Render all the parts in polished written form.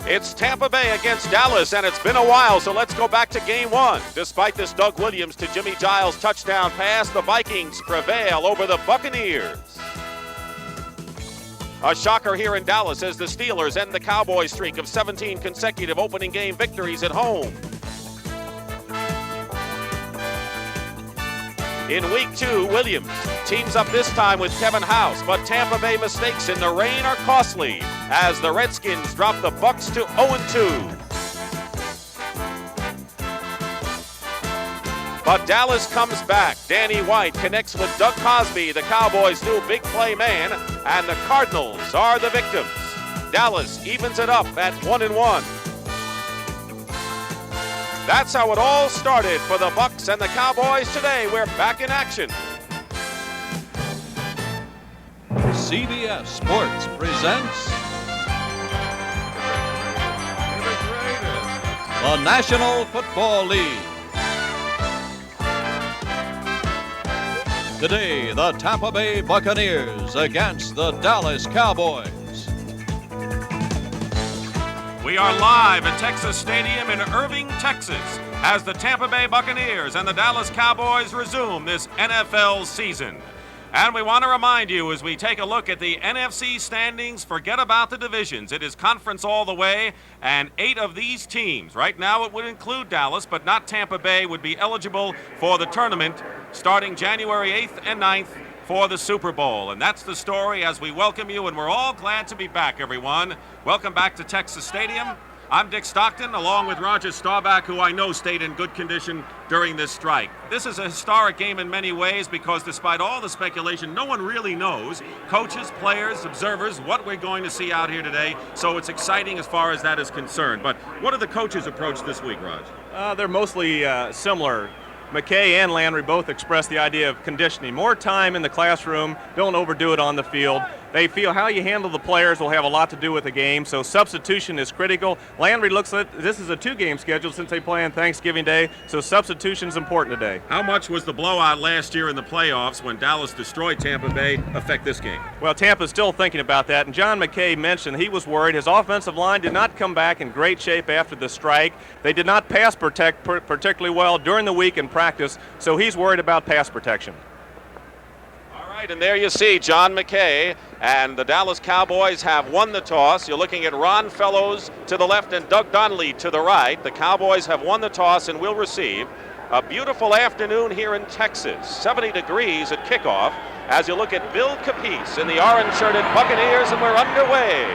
It's Tampa Bay against Dallas, and it's been a while, so let's go back to game one. Despite this Doug Williams to Jimmie Giles touchdown pass, the Vikings prevail over the Buccaneers. A shocker here in Dallas as the Steelers end the Cowboys streak of 17 consecutive opening game victories at home. In week 2, Williams teams up this time with Kevin House, but Tampa Bay mistakes in the rain are costly as the Redskins drop the Bucs to 0-2. But Dallas comes back. Danny White connects with Doug Cosby, the Cowboys' new big play man, and the Cardinals are the victims. Dallas evens it up at 1-1. That's how it all started for the Bucs and the Cowboys. Today, we're back in action. CBS Sports presents the National Football League. Today, the Tampa Bay Buccaneers against the Dallas Cowboys. We are live at Texas Stadium in Irving, Texas, as the Tampa Bay Buccaneers and the Dallas Cowboys resume this NFL season. And we want to remind you as we take a look at the NFC standings, forget about the divisions. It is conference all the way, and 8 of these teams, right now it would include Dallas, but not Tampa Bay, would be eligible for the tournament starting January 8th and 9th for the Super Bowl. And that's the story as we welcome you, and we're all glad to be back, everyone. Welcome back to Texas Stadium. I'm Dick Stockton, along with Roger Staubach, who I know stayed in good condition during this strike. This is a historic game in many ways because despite all the speculation, no one really knows, coaches, players, observers, what we're going to see out here today. So it's exciting as far as that is concerned. But what are the coaches' approach this week, Raj? They're mostly similar. McKay and Landry both expressed the idea of conditioning. More time in the classroom, don't overdo it on the field. They feel how you handle the players will have a lot to do with the game, so substitution is critical. Landry looks at this is a 2-game schedule since they play on Thanksgiving Day, so substitution is important today. How much was the blowout last year in the playoffs when Dallas destroyed Tampa Bay affect this game? Well, Tampa's still thinking about that, and John McKay mentioned he was worried. His offensive line did not come back in great shape after the strike. They did not pass protect particularly well during the week in practice, so he's worried about pass protection. All right, and there you see John McKay, and the Dallas Cowboys have won the toss. You're looking at Ron Fellows to the left and Doug Donnelly to the right. The Cowboys have won the toss and will receive. A beautiful afternoon here in Texas, 70 degrees at kickoff, as you look at Bill Capece in the orange-shirted Buccaneers, and we're underway.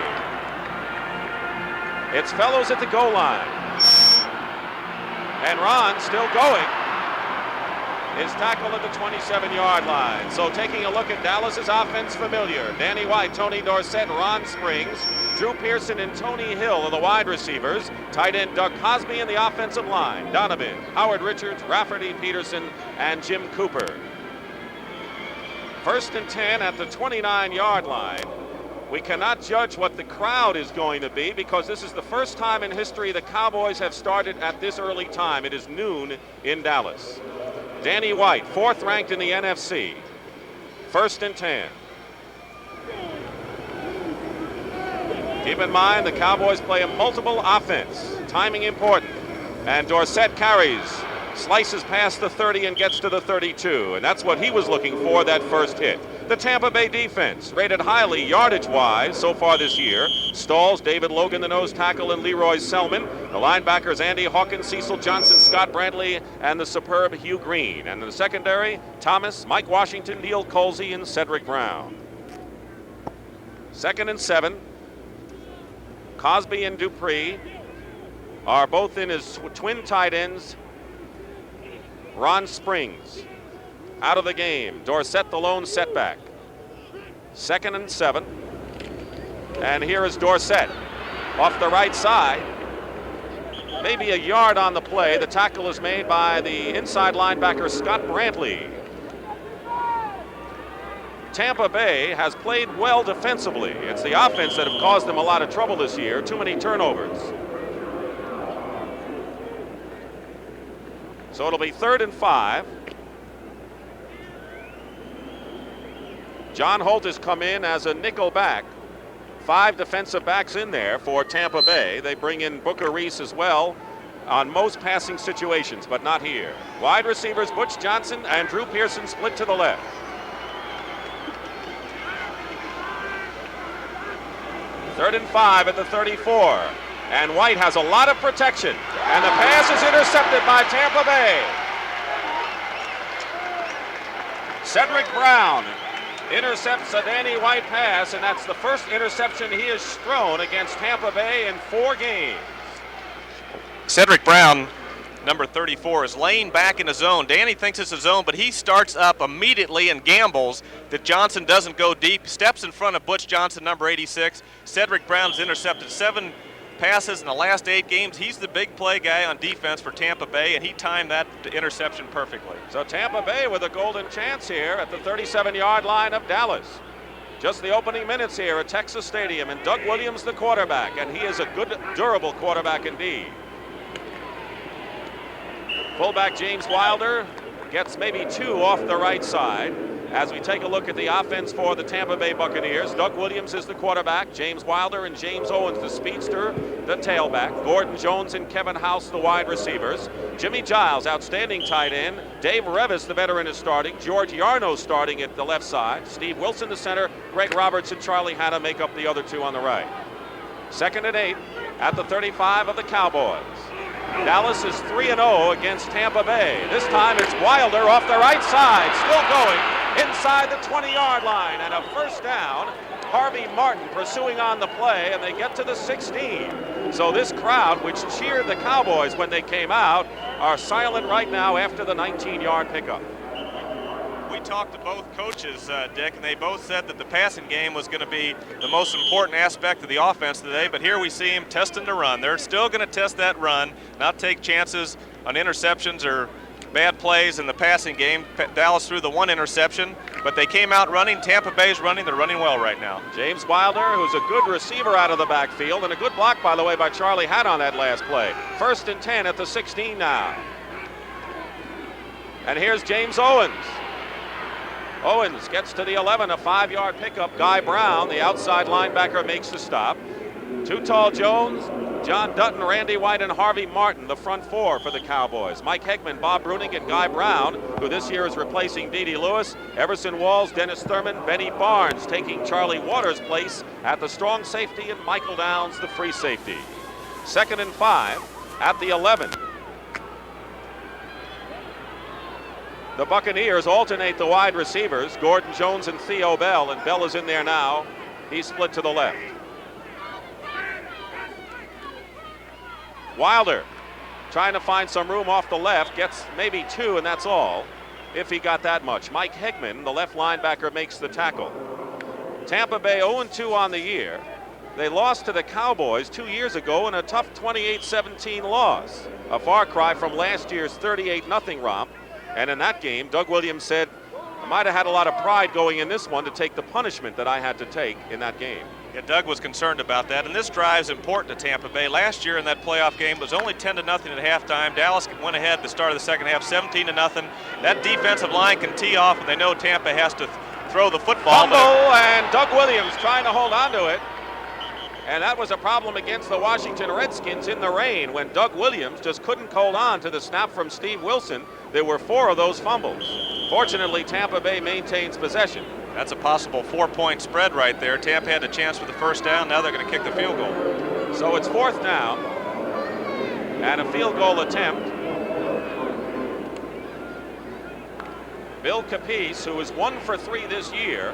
It's Fellows at the goal line. And Ron still going. His tackle at the 27-yard line. So taking a look at Dallas's offense familiar. Danny White, Tony Dorsett, Ron Springs, Drew Pearson, and Tony Hill are the wide receivers. Tight end Doug Cosby in the offensive line. Donovan, Howard Richards, Rafferty, Peterson, and Jim Cooper. 1st and 10 at the 29-yard line. We cannot judge what the crowd is going to be because this is the first time in history the Cowboys have started at this early time. It is noon in Dallas. Danny White, 4th ranked in the NFC. 1st and 10. Keep in mind the Cowboys play a multiple offense. Timing important. And Dorsett carries, slices past the 30 and gets to the 32. And that's what he was looking for, that first hit. The Tampa Bay defense, rated highly yardage-wise so far this year. Stalls, David Logan, the nose tackle, and Leroy Selman. The linebackers, Andy Hawkins, Cecil Johnson, Scott Brantley, and the superb Hugh Green. And in the secondary, Thomas, Mike Washington, Neil Colsey, and Cedric Brown. 2nd and 7. Cosby and Dupree are both in as twin tight ends. Ron Springs out of the game. Dorsett the lone setback. 2nd and 7. And here is Dorsett off the right side. Maybe a yard on the play. The tackle is made by the inside linebacker Scott Brantley. Tampa Bay has played well defensively. It's the offense that have caused them a lot of trouble this year. Too many turnovers. So it'll be 3rd and 5. John Holt has come in as a nickel back 5 defensive backs in there for Tampa Bay. They bring in Booker Reese as well on most passing situations, but not here. Wide receivers Butch Johnson and Drew Pearson split to the left. Third and 5 at the 34. And White has a lot of protection. And the pass is intercepted by Tampa Bay. Cedric Brown intercepts a Danny White pass, and that's the first interception he has thrown against Tampa Bay in 4 games. Cedric Brown, number 34, is laying back in the zone. Danny thinks it's a zone, but he starts up immediately and gambles that Johnson doesn't go deep. Steps in front of Butch Johnson, number 86. Cedric Brown's intercepted 7 passes in the last 8 games. He's the big play guy on defense for Tampa Bay, and he timed that interception perfectly. So Tampa Bay with a golden chance here at the 37-yard line of Dallas. Just the opening minutes here at Texas Stadium, and Doug Williams the quarterback, and he is a good, durable quarterback indeed. Fullback James Wilder gets maybe 2 off the right side. As we take a look at the offense for the Tampa Bay Buccaneers, Doug Williams is the quarterback, James Wilder and James Owens, the speedster, the tailback, Gordon Jones and Kevin House, the wide receivers, Jimmie Giles, outstanding tight end, Dave Revis, the veteran, is starting, George Yarno starting at the left side, Steve Wilson, the center, Greg Roberts and Charlie Hanna make up the other 2 on the right. 2nd and 8 at the 35 of the Cowboys. Dallas is 3-0 against Tampa Bay. This time it's Wilder off the right side, still going inside the 20-yard line, and a first down. Harvey Martin pursuing on the play, and they get to the 16. So this crowd, which cheered the Cowboys when they came out, are silent right now after the 19-yard pickup. We talked to both coaches, Dick, and they both said that the passing game was going to be the most important aspect of the offense today, but here we see him testing the run. They're still going to test that run, not take chances on interceptions or bad plays in the passing game. Dallas threw the 1 interception, but they came out running. Tampa Bay's running. They're running well right now. James Wilder, who's a good receiver out of the backfield, and a good block, by the way, by Charlie Hanna on that last play. 1st and 10 at the 16 now. And here's James Owens. Owens gets to the 11, a 5-yard pickup. Guy Brown, the outside linebacker, makes the stop. Too Tall Jones, John Dutton, Randy White, and Harvey Martin, the front 4 for the Cowboys. Mike Hegman, Bob Bruning, and Guy Brown, who this year is replacing D.D. Lewis. Everson Walls, Dennis Thurman, Benny Barnes taking Charlie Waters' place at the strong safety, and Michael Downs, the free safety. 2nd and 5 at the 11. The Buccaneers alternate the wide receivers, Gordon Jones and Theo Bell, and Bell is in there now. He's split to the left. Wilder trying to find some room off the left, gets maybe 2, and that's all, if he got that much. Mike Hegman, the left linebacker, makes the tackle. Tampa Bay 0-2 on the year. They lost to the Cowboys 2 years ago in a tough 28-17 loss, a far cry from last year's 38-0 romp. And in that game, Doug Williams said, I might have had a lot of pride going in this one to take the punishment that I had to take in that game. Yeah, Doug was concerned about that, and this drive is important to Tampa Bay. Last year in that playoff game, it was only 10-0 at halftime. Dallas went ahead at the start of the second half, 17-0. That defensive line can tee off, and they know Tampa has to throw the football. Fumble, and Doug Williams trying to hold on to it. And that was a problem against the Washington Redskins in the rain when Doug Williams just couldn't hold on to the snap from Steve Wilson. There were 4 of those fumbles. Fortunately, Tampa Bay maintains possession. That's a possible 4-point spread right there. Tampa had a chance for the first down. Now they're going to kick the field goal. So it's 4th down and a field goal attempt. Bill Capece, who is 1 for 3 this year,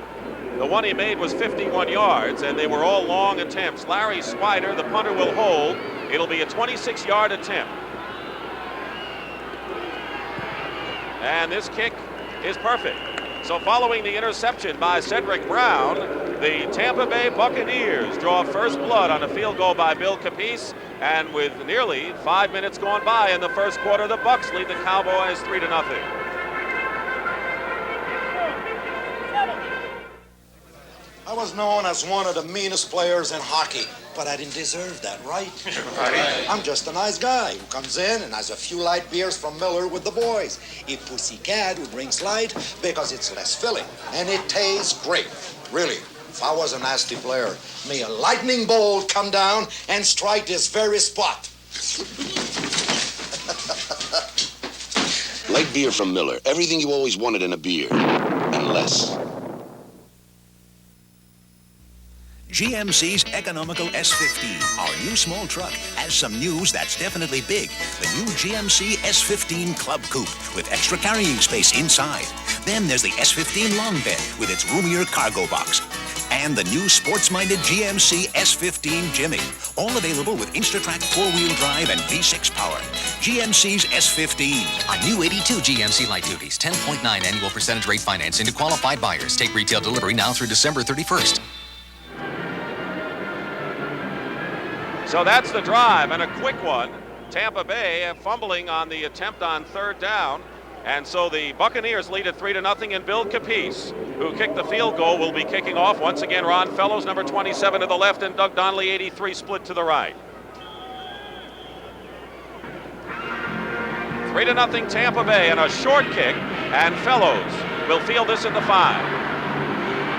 the one he made was 51 yards, and they were all long attempts. Larry Swider, the punter, will hold. It'll be a 26-yard attempt. And this kick is perfect. So following the interception by Cedric Brown, the Tampa Bay Buccaneers draw first blood on a field goal by Bill Capece. And with nearly 5 minutes gone by in the first quarter, the Bucs lead the Cowboys 3-0. I was known as one of the meanest players in hockey, but I didn't deserve that, right? I'm just a nice guy who comes in and has a few light beers from Miller with the boys. A pussycat who drinks light because it's less filling, and it tastes great, really. If I was a nasty player, may a lightning bolt come down and strike this very spot. Light beer from Miller. Everything you always wanted in a beer, and less. GMC's economical S15, our new small truck, has some news that's definitely big. The new GMC S15 Club Coupe with extra carrying space inside. Then there's the S15 Long Bed with its roomier cargo box. And the new sports-minded GMC S15 Jimmie, all available with Instatrack 4-wheel drive and V6 power. GMC's S15. On new 82 GMC light duties, 10.9 annual percentage rate financing to qualified buyers. Take retail delivery now through December 31st. So that's the drive, and a quick one. Tampa Bay fumbling on the attempt on third down. And so the Buccaneers lead at 3-0, and Bill Capece, who kicked the field goal, will be kicking off. Once again, Ron Fellows, number 27 to the left, and Doug Donnelly, 83, split to the right. 3-0 Tampa Bay, and a short kick, and Fellows will field this at the 5.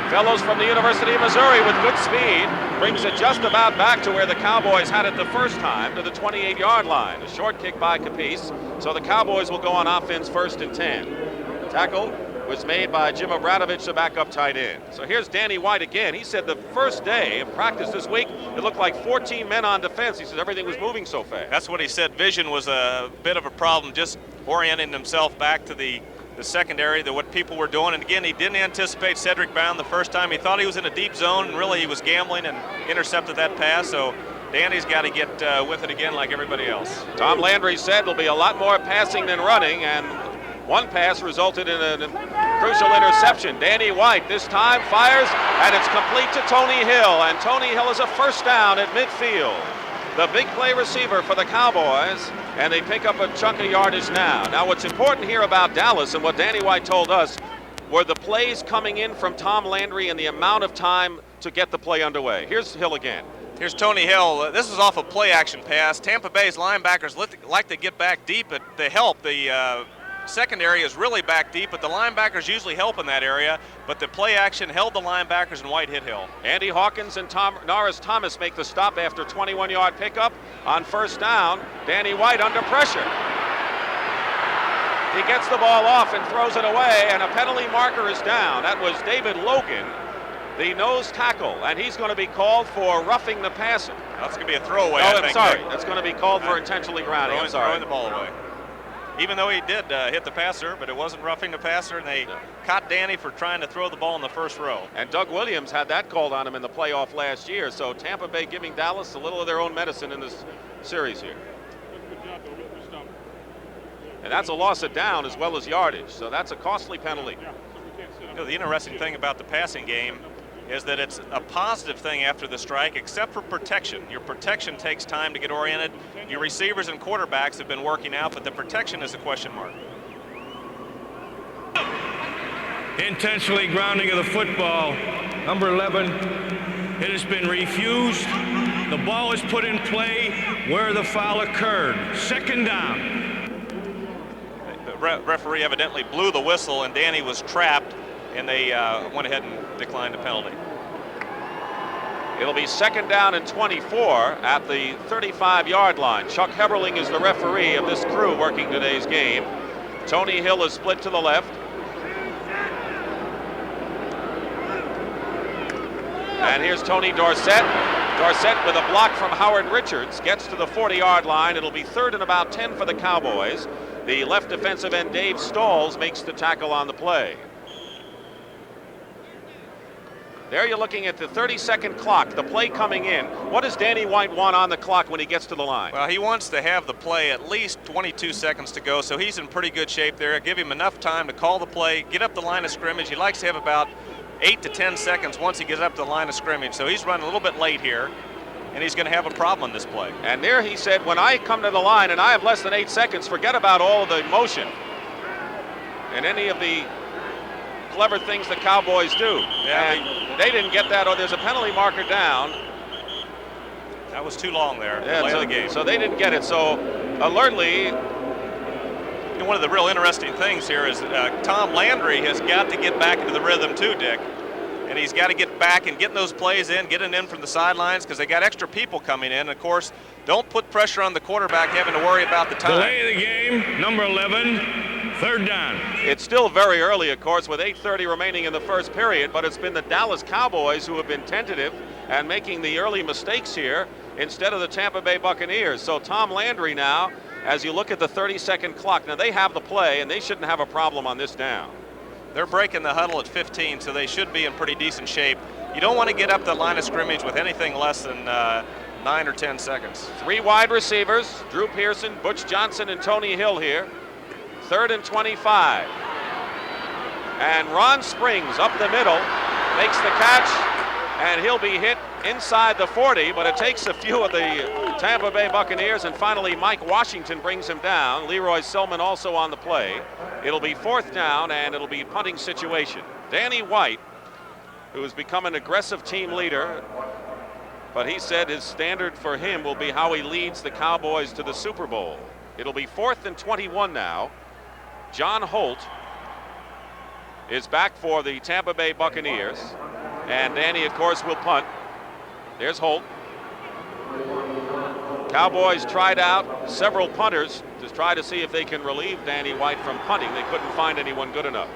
Fellows from the University of Missouri with good speed brings it just about back to where the Cowboys had it the first time, to the 28-yard line. A short kick by Capece, so the Cowboys will go on offense 1st and 10. Tackle was made by Jim Obradovich, the backup tight end. So here's Danny White again. He said the first day of practice this week, it looked like 14 men on defense. He says everything was moving so fast. That's what he said. Vision was a bit of a problem, just orienting himself back to the secondary, what people were doing. And again, he didn't anticipate Cedric Bound the first time. He thought he was in a deep zone, and really he was gambling and intercepted that pass. So Danny's got to get with it again like everybody else. Tom Landry said there'll be a lot more passing than running, and one pass resulted in a crucial interception. Danny White this time fires, and it's complete to Tony Hill, and Tony Hill is a first down at midfield. The big play receiver for the Cowboys, and they pick up a chunk of yardage now. Now, what's important here about Dallas, and what Danny White told us, were the plays coming in from Tom Landry and the amount of time to get the play underway. Here's Hill again. Here's Tony Hill. This is off a play-action pass. Tampa Bay's linebackers like to get back deep to help. The secondary is really back deep, but the linebackers usually help in that area. But the play action held the linebackers, and White hit Hill. Andy Hawkins and Norris Thomas make the stop after 21-yard pickup. On first down, Danny White under pressure. He gets the ball off and throws it away, and a penalty marker is down. That was David Logan, the nose tackle, and he's going to be called for roughing the passer. That's going to be a throwaway, Oh, I I'm think. sorry. That's going to be called for intentionally grounding. I'm sorry. Throwing the ball away. Even though he did hit the passer, but it wasn't roughing the passer, and they caught Danny for trying to throw the ball in the first row. And Doug Williams had that called on him in the playoff last year, so Tampa Bay giving Dallas a little of their own medicine in this series here. And that's a loss of down as well as yardage, so that's a costly penalty. You know, the interesting thing about the passing game is that it's a positive thing after the strike, except for protection. Your protection takes time to get oriented. Your receivers and quarterbacks have been working out, but the protection is a question mark. Intentionally grounding of the football, number 11. It has been refused. The ball is put in play where the foul occurred. Second down. The referee evidently blew the whistle, and Danny was trapped, and they went ahead and declined the penalty. It'll be second down and 24 at the 35-yard line. Chuck Heberling is the referee of this crew working today's game. Tony Hill is split to the left. And here's Tony Dorsett. Dorsett with a block from Howard Richards gets to the 40-yard line. It'll be third and about 10 for the Cowboys. The left defensive end, Dave Stalls, makes the tackle on the play. There you're looking at the 30-second clock, the play coming in. What does Danny White want on the clock when he gets to the line? Well, he wants to have the play at least 22 seconds to go, so he's in pretty good shape there. Give him enough time to call the play, get up the line of scrimmage. He likes to have about 8 to 10 seconds once he gets up to the line of scrimmage, so he's running a little bit late here, and he's going to have a problem in this play. And there he said, when I come to the line and I have less than 8 seconds, forget about all of the motion and any of the clever things the Cowboys do. Yeah, and they didn't get that, or there's a penalty marker down. That was too long there. Yeah, Play of the game. So they didn't get it. So alertly, and one of the real interesting things here is Tom Landry has got to get back into the rhythm too, Dick. and he's got to get back and getting those plays in, getting in from the sidelines because they got extra people coming in. And of course, don't put pressure on the quarterback having to worry about the time. Delay the game, number 11, third down. It's still very early, of course, with 8:30 remaining in the first period, but it's been the Dallas Cowboys who have been tentative and making the early mistakes here instead of the Tampa Bay Buccaneers. So Tom Landry now, as you look at the 30-second clock, now they have the play and they shouldn't have a problem on this down. They're breaking the huddle at 15, so they should be in pretty decent shape. You don't want to get up the line of scrimmage with anything less than 9 or 10 seconds. 3 wide receivers, Drew Pearson, Butch Johnson, and Tony Hill here. 3rd and 25. And Ron Springs up the middle, makes the catch, and he'll be hit inside the 40, but it takes a few of the Tampa Bay Buccaneers, and finally Mike Washington brings him down. Leroy Selman also on the play. It'll be 4th down, and it'll be a punting situation. Danny White, who has become an aggressive team leader, but he said his standard for him will be how he leads the Cowboys to the Super Bowl. It'll be 4th and 21 now. John Holt is back for the Tampa Bay Buccaneers, and Danny, of course, will punt. There's Holt. Cowboys tried out several punters to try to see if they can relieve Danny White from punting. They couldn't find anyone good enough.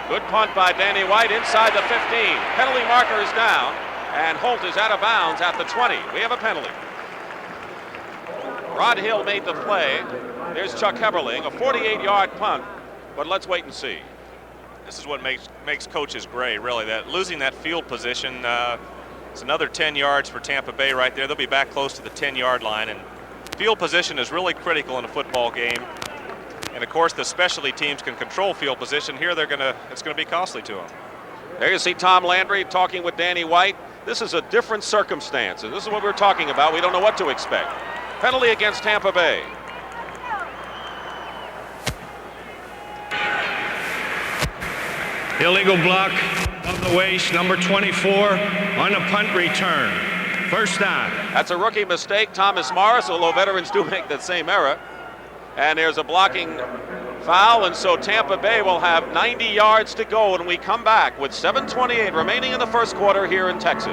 Good punt by Danny White inside the 15. Penalty marker is down, and Holt is out of bounds at the 20. We have a penalty. Rod Hill made the play. There's Chuck Heberling, a 48-yard punt, but let's wait and see. This is what makes coaches great, really. That losing that field position, it's another 10 yards for Tampa Bay right there. They'll be back close to the 10-yard line, and field position is really critical in a football game. And of course, the specialty teams can control field position. Here, it's gonna be costly to them. There you see Tom Landry talking with Danny White. This is a different circumstance, and this is what we're talking about. We don't know what to expect. Penalty against Tampa Bay. Illegal block of the waist, number 24, on a punt return. First down. That's a rookie mistake, Thomas Morris, although veterans do make that same error. And there's a blocking foul, and so Tampa Bay will have 90 yards to go when we come back with 7:28 remaining in the first quarter here in Texas.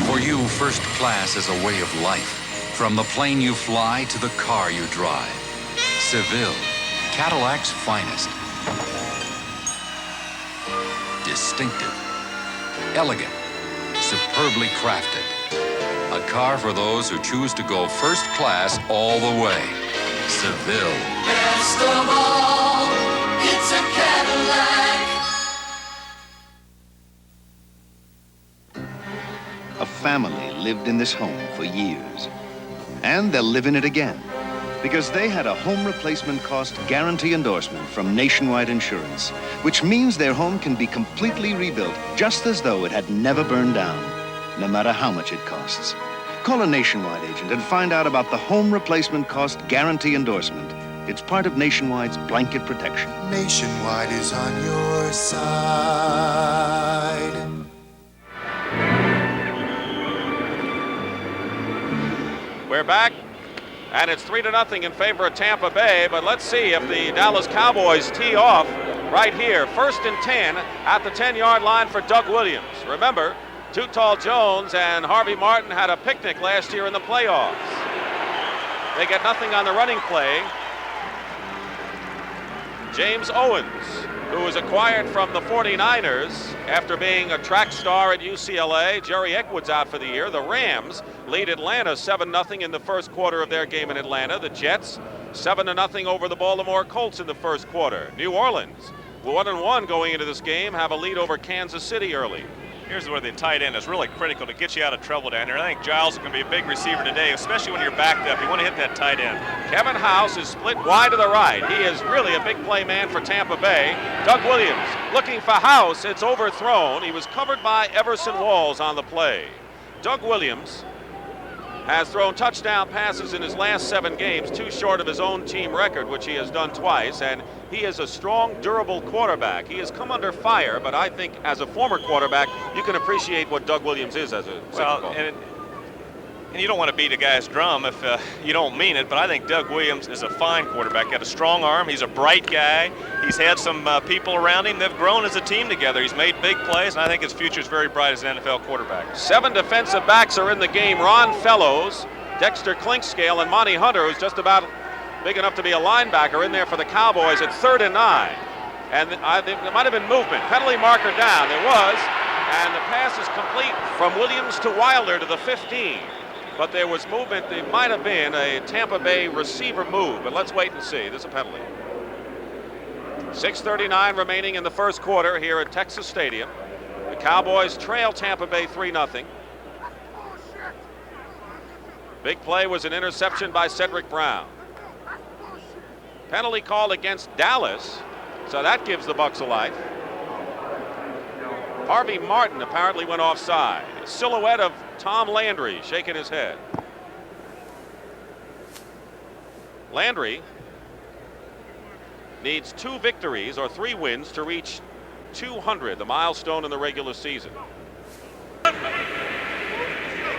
For you, first class is a way of life. From the plane you fly to the car you drive. Seville, Cadillac's finest. Distinctive. Elegant, superbly crafted. A car for those who choose to go first class all the way. Seville. Best of all, it's a Cadillac. A family lived in this home for years. And they'll live in it again, because they had a home replacement cost guarantee endorsement from Nationwide Insurance, which means their home can be completely rebuilt just as though it had never burned down, no matter how much it costs. Call a Nationwide agent and find out about the home replacement cost guarantee endorsement. It's part of Nationwide's blanket protection. Nationwide is on your side. We're back, and it's 3-0 in favor of Tampa Bay, but let's see if the Dallas Cowboys tee off right here. 1st and 10 at the 10-yard line for Doug Williams. Remember, Too Tall Jones and Harvey Martin had a picnic last year in the playoffs. They get nothing on the running play. James Owens, who was acquired from the 49ers after being a track star at UCLA. Jerry Eckwood's out for the year. The Rams lead Atlanta 7-0 in the first quarter of their game in Atlanta. The Jets 7-0 over the Baltimore Colts in the first quarter. New Orleans, 1-1 going into this game, have a lead over Kansas City early. Here's where the tight end is really critical to get you out of trouble down here. I think Giles is going to be a big receiver today, especially when you're backed up. You want to hit that tight end. Kevin House is split wide to the right. He is really a big play man for Tampa Bay. Doug Williams looking for House. It's overthrown. He was covered by Everson Walls on the play. Doug Williams has thrown touchdown passes in his last 7 games, 2 short of his own team record, which he has done twice, and he is a strong, durable quarterback. He has come under fire, but I think as a former quarterback, you can appreciate what Doug Williams is as a signal. And you don't want to beat a guy's drum if you don't mean it, but I think Doug Williams is a fine quarterback. Got a strong arm. He's a bright guy. He's had some people around him. They've grown as a team together. He's made big plays, and I think his future is very bright as an NFL quarterback. 7 defensive backs are in the game. Ron Fellows, Dexter Clinkscale, and Monty Hunter, who's just about big enough to be a linebacker, in there for the Cowboys at 3rd and 9. And I think there might have been movement. Penalty marker down. There was. And the pass is complete from Williams to Wilder to the 15. But there was movement. It might have been a Tampa Bay receiver move, but let's wait and see. There's a penalty. 6:39 remaining in the first quarter here at Texas Stadium. The Cowboys trail Tampa Bay 3-0. Big play was an interception by Cedric Brown. Penalty called against Dallas, so that gives the Bucs a life. Harvey Martin apparently went offside. Silhouette of Tom Landry shaking his head. Landry needs 2 victories or 3 wins to reach 200, the milestone in the regular season.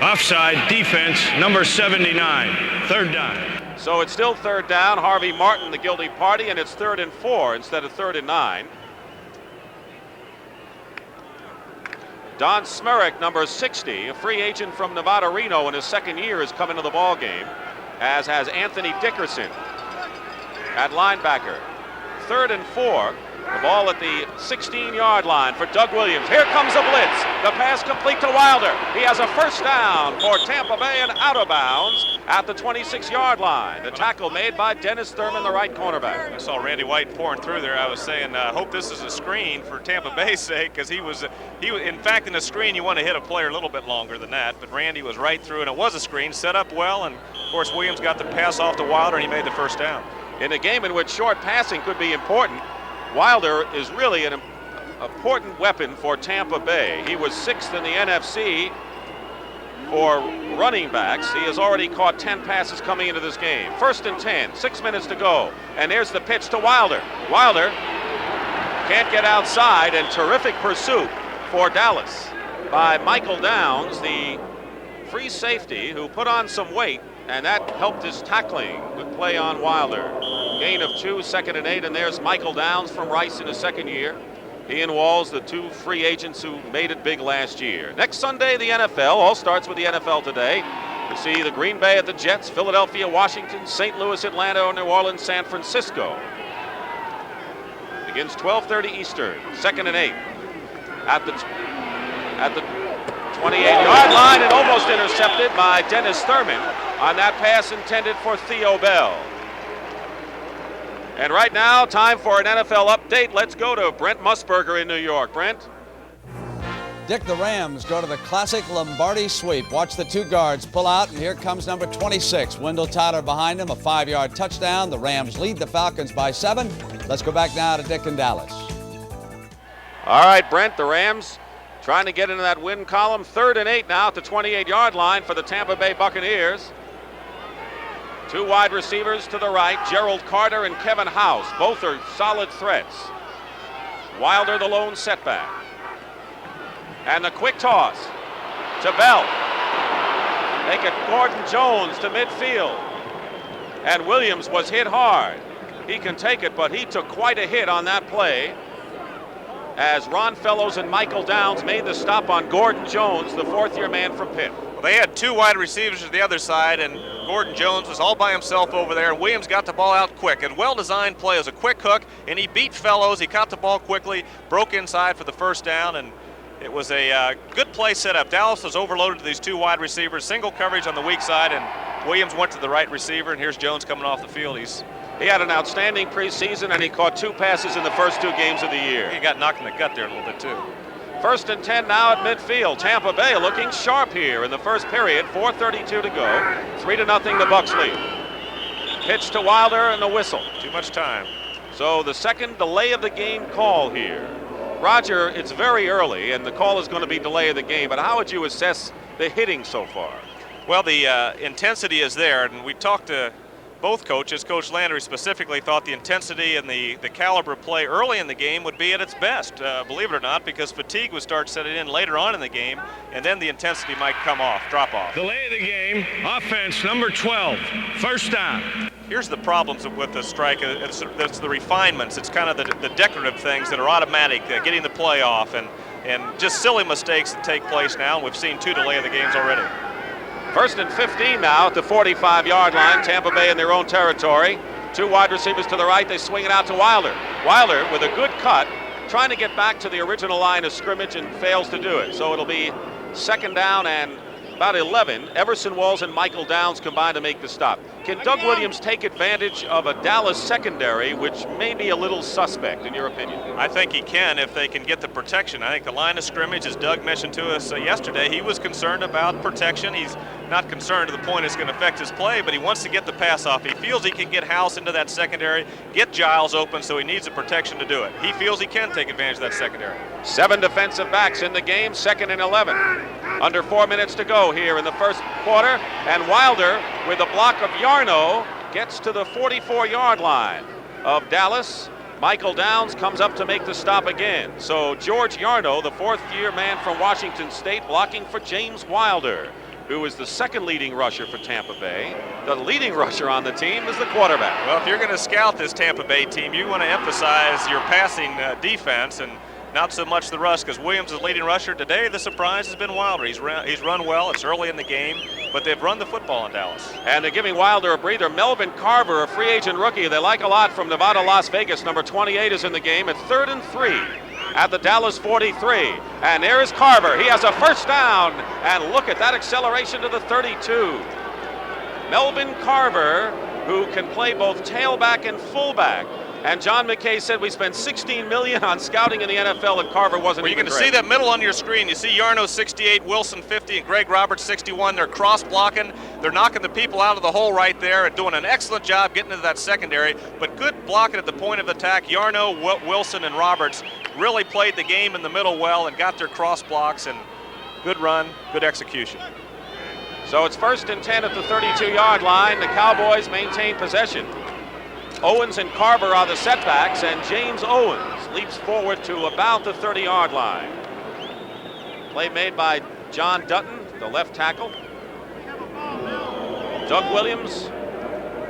Offside defense, number 79, 3rd down. So it's still 3rd down. Harvey Martin, the guilty party, and it's 3rd and 4 instead of 3rd and 9. Don Smerrick, number 60, a free agent from Nevada Reno in his 2nd year, has come into the ball game, as has Anthony Dickerson at linebacker. 3rd and 4. The ball at the 16-yard line for Doug Williams. Here comes a blitz. The pass complete to Wilder. He has a 1st down for Tampa Bay and out of bounds at the 26-yard line. The tackle made by Dennis Thurman, the right cornerback. I saw Randy White pouring through there. I was saying, hope this is a screen for Tampa Bay's sake, because he was, in fact, in the screen, you want to hit a player a little bit longer than that, but Randy was right through, and it was a screen, set up well, and of course Williams got the pass off to Wilder, and he made the 1st down. In a game in which short passing could be important, Wilder is really an important weapon for Tampa Bay. He was 6th in the NFC for running backs. He has already caught 10 passes coming into this game. 1st and 10, 6 minutes to go. And there's the pitch to Wilder. Wilder can't get outside, and terrific pursuit for Dallas by Michael Downs, the free safety, who put on some weight, and that helped his tackling. Good play on Wilder. Gain of 2, 2nd and 8, and there's Michael Downs from Rice in his 2nd year. He and Walls, the 2 free agents who made it big last year. Next Sunday, the NFL. All starts with the NFL today. We see the Green Bay at the Jets, Philadelphia, Washington, St. Louis, Atlanta, New Orleans, San Francisco. Begins 12:30 Eastern, 2nd and 8. At the 28-yard line, and almost intercepted by Dennis Thurman on that pass intended for Theo Bell. And right now, time for an NFL update. Let's go to Brent Musburger in New York. Brent? Dick, the Rams go to the classic Lombardi sweep. Watch the 2 guards pull out, and here comes number 26. Wendell Tyler behind him, a 5-yard touchdown. The Rams lead the Falcons by 7. Let's go back now to Dick in Dallas. All right, Brent, the Rams trying to get into that win column. 3rd and 8 now at the 28-yard line for the Tampa Bay Buccaneers. 2 wide receivers to the right, Gerald Carter and Kevin House. Both are solid threats. Wilder, the lone setback. And the quick toss to Bell. They get Gordon Jones to midfield. And Williams was hit hard. He can take it, but he took quite a hit on that play, as Ron Fellows and Michael Downs made the stop on Gordon Jones, the 4th-year man from Pitt. Well, they had 2 wide receivers to the other side, and Gordon Jones was all by himself over there. Williams got the ball out quick. A well-designed play. It was a quick hook, and he beat Fellows. He caught the ball quickly, broke inside for the 1st down, and it was a good play set up. Dallas was overloaded to these 2 wide receivers, single coverage on the weak side, and Williams went to the right receiver, and here's Jones coming off the field. He had an outstanding preseason, and he caught 2 passes in the first 2 games of the year. He got knocked in the gut there a little bit, too. 1st and 10 now at midfield. Tampa Bay looking sharp here in the first period. 4:32 to go. 3-0 the Bucs lead. Pitch to Wilder and the whistle. Too much time. So the second delay of the game call here. Roger, it's very early, and the call is going to be delay of the game, but how would you assess the hitting so far? Well, the intensity is there, and we talked to both coaches. Coach Landry specifically thought the intensity and the caliber of play early in the game would be at its best, believe it or not, because fatigue would start setting in later on in the game, and then the intensity might drop off. Delay of the game, offense number 12, first down. Here's the problems with the strike. It's the refinements. It's kind of the decorative things that are automatic, getting the play off, and just silly mistakes that take place now. And we've seen 2 delay of the games already. First and 15 now at the 45-yard line. Tampa Bay in their own territory. 2 wide receivers to the right. They swing it out to Wilder. Wilder with a good cut, trying to get back to the original line of scrimmage and fails to do it. So it'll be second down and about 11. Everson Walls and Michael Downs combine to make the stop. Can Doug Williams take advantage of a Dallas secondary, which may be a little suspect, in your opinion? I think he can if they can get the protection. I think the line of scrimmage, as Doug mentioned to us yesterday, he was concerned about protection. He's not concerned to the point it's going to affect his play, but he wants to get the pass off. He feels he can get House into that secondary, get Giles open, so he needs the protection to do it. He feels he can take advantage of that secondary. 7 defensive backs in the game, 2nd and 11. Under 4 minutes to go here in the first quarter, and Wilder with a block of Yarno gets to the 44-yard line of Dallas. Michael Downs comes up to make the stop again. So George Yarno, the 4th-year man from Washington State, blocking for James Wilder, who is the 2nd leading rusher for Tampa Bay. The leading rusher on the team is the quarterback. Well, if you're going to scout this Tampa Bay team, you want to emphasize your passing defense and not so much the rush, because Williams is leading rusher. Today, the surprise has been Wilder. He's run well. It's early in the game, but they've run the football in Dallas. And they're giving Wilder a breather. Melvin Carver, a free agent rookie they like a lot from Nevada, Las Vegas. Number 28 is in the game at 3rd and 3 at the Dallas 43. And there is Carver. He has a first down. And look at that acceleration to the 32. Melvin Carver, who can play both tailback and fullback. And John McKay said we spent $16 million on scouting in the NFL, and Carver wasn't even great. Well, you can see that middle on your screen. You see Yarno 68, Wilson 50, and Greg Roberts 61. They're cross-blocking. They're knocking the people out of the hole right there and doing an excellent job getting into that secondary. But good blocking at the point of attack. Yarno, Wilson, and Roberts really played the game in the middle well and got their cross blocks, and good run, good execution. So it's 1st and 10 at the 32-yard line. The Cowboys maintain possession. Owens and Carver are the setbacks, and James Owens leaps forward to about the 30-yard line. Play made by John Dutton, the left tackle. Doug Williams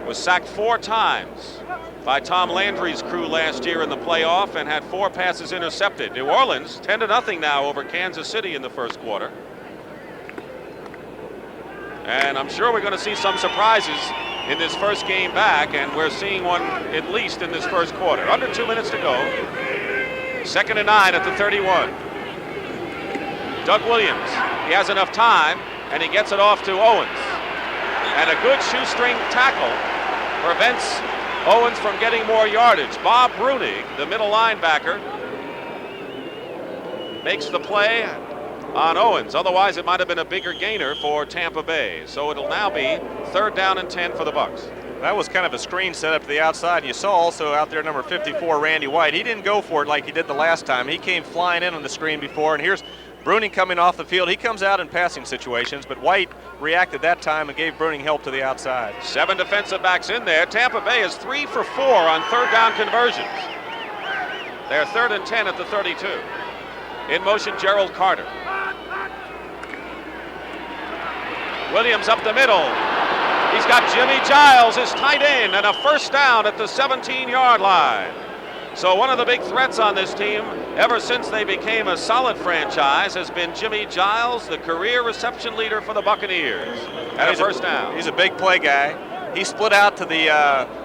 was sacked 4 times by Tom Landry's crew last year in the playoff and had 4 passes intercepted. New Orleans 10-0 now over Kansas City in the first quarter. And I'm sure we're going to see some surprises in this first game back, and we're seeing one at least in this first quarter. Under 2 minutes to go. 2nd and 9 at the 31. Doug Williams, he has enough time, and he gets it off to Owens. And a good shoestring tackle prevents Owens from getting more yardage. Bob Brunig, the middle linebacker, makes the play on Owens. Otherwise, it might have been a bigger gainer for Tampa Bay. So it'll now be 3rd down and 10 for the Bucs. That was kind of a screen set up to the outside. You saw also out there number 54, Randy White. He didn't go for it like he did the last time. He came flying in on the screen before, and here's Bruning coming off the field. He comes out in passing situations, but White reacted that time and gave Bruning help to the outside. 7 defensive backs in there. Tampa Bay is 3 for 4 on 3rd down conversions. They're 3rd and 10 at the 32. In motion, Gerald Carter. Williams up the middle. He's got Jimmie Giles, his tight end, and a first down at the 17-yard line. So one of the big threats on this team ever since they became a solid franchise has been Jimmie Giles, the career reception leader for the Buccaneers. And a first down. He's a big play guy. He split out to the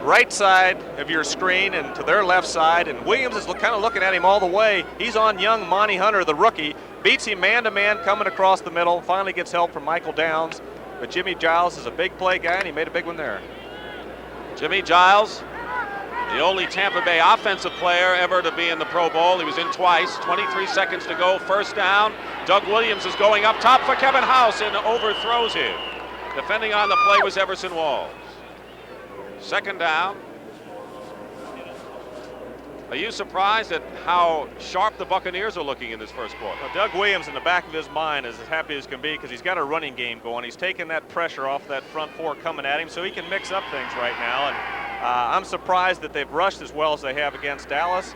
right side of your screen and to their left side, and Williams is kind of looking at him all the way. He's on young Monty Hunter, the rookie. Beats him man-to-man coming across the middle. Finally gets help from Michael Downs. But Jimmie Giles is a big play guy, and he made a big one there. Jimmie Giles, the only Tampa Bay offensive player ever to be in the Pro Bowl. He was in twice. 23 seconds to go. First down. Doug Williams is going up top for Kevin House and overthrows him. Defending on the play was Everson Walls. 2nd down. Are you surprised at how sharp the Buccaneers are looking in this first quarter? Well, Doug Williams, in the back of his mind, is as happy as can be because he's got a running game going. He's taking that pressure off that front four coming at him, so he can mix up things right now. And I'm surprised that they've rushed as well as they have against Dallas.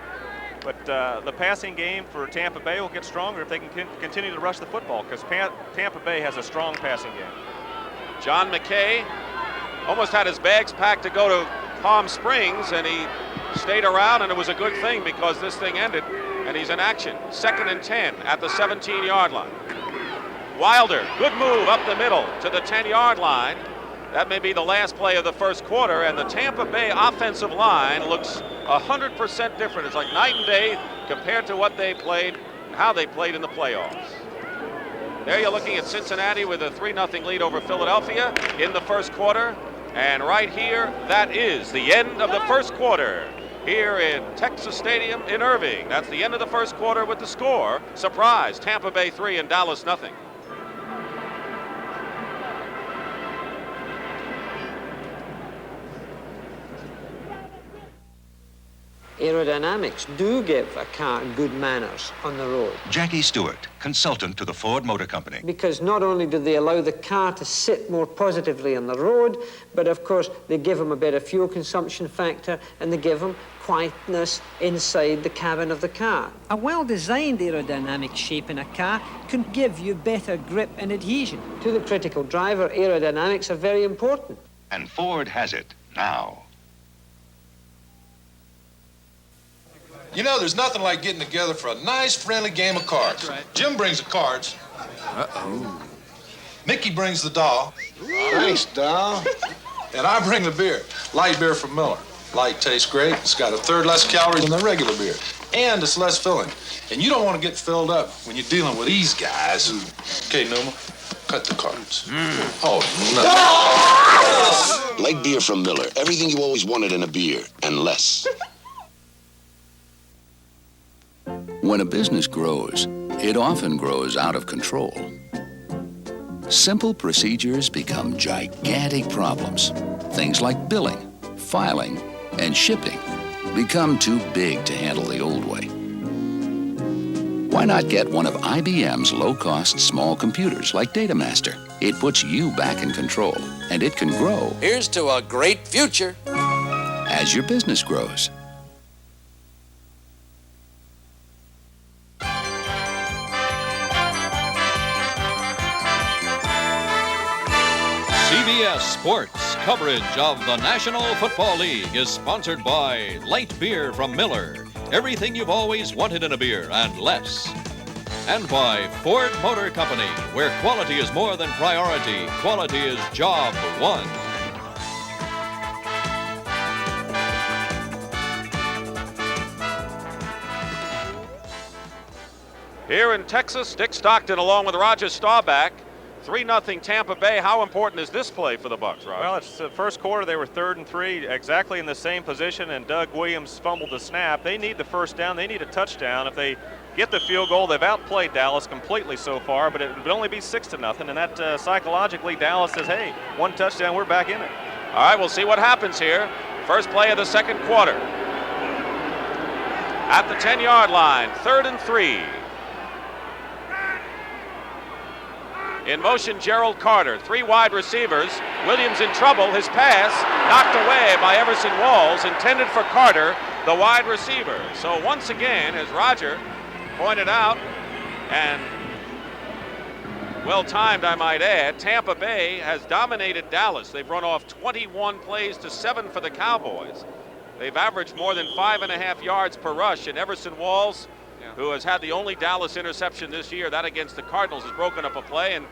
But the passing game for Tampa Bay will get stronger if they can continue to rush the football, because Tampa Bay has a strong passing game. John McKay almost had his bags packed to go to Palm Springs, and he stayed around, and it was a good thing because this thing ended, and he's in action. 2nd and 10 at the 17-yard line. Wilder, good move up the middle to the 10-yard line. That may be the last play of the first quarter, and the Tampa Bay offensive line looks 100% different. It's like night and day compared to what they played, how they played in the playoffs. There you're looking at Cincinnati with a 3-0 lead over Philadelphia in the first quarter. And right here, that is the end of the first quarter here in Texas Stadium in Irving. That's the end of the first quarter with the score. Surprise, Tampa Bay 3 and Dallas 0. Aerodynamics do give a car good manners on the road. Jackie Stewart, consultant to the Ford Motor Company. Because not only do they allow the car to sit more positively on the road, but of course they give them a better fuel consumption factor, and they give them quietness inside the cabin of the car. A well-designed aerodynamic shape in a car can give you better grip and adhesion. To the critical driver, aerodynamics are very important. And Ford has it now. You know, there's nothing like getting together for a nice, friendly game of cards. Right. Jim brings the cards. Uh-oh. Mickey brings the doll. Thanks, doll. And I bring the beer. Light beer from Miller. Light tastes great. It's got a third less calories than the regular beer. And it's less filling. And you don't want to get filled up when you're dealing with these guys. Okay, Numa, cut the cards. Oh, no. Light beer from Miller. Everything you always wanted in a beer, and less. When a business grows, it often grows out of control. Simple procedures become gigantic problems. Things like billing, filing, and shipping become too big to handle the old way. Why not get one of IBM's low-cost small computers like DataMaster? It puts you back in control, and it can grow. Here's to a great future. As your business grows. CBS Sports coverage of the National Football League is sponsored by Light Beer from Miller. Everything you've always wanted in a beer and less. And by Ford Motor Company, where quality is more than priority. Quality is job one. Here in Texas, Dick Stockton along with Roger Staubach. 3-0 Tampa Bay. How important is this play for the Bucs, Roger? Well, it's the first quarter. They were 3rd and 3, exactly in the same position, and Doug Williams fumbled the snap. They need the first down. They need a touchdown. If they get the field goal, they've outplayed Dallas completely so far, but it would only be 6-0, and that psychologically, Dallas says, hey, one touchdown, we're back in it. All right, we'll see what happens here. First play of the second quarter. At the 10-yard line, 3rd and 3. In motion, Gerald Carter, 3 wide receivers. Williams in trouble. His pass knocked away by Everson Walls, intended for Carter, the wide receiver. So once again, as Roger pointed out, and well-timed, I might add, Tampa Bay has dominated Dallas. They've run off 21 plays to 7 for the Cowboys. They've averaged more than 5.5 yards per rush, and Everson Walls, who has had the only Dallas interception this year, that against the Cardinals, has broken up a play, and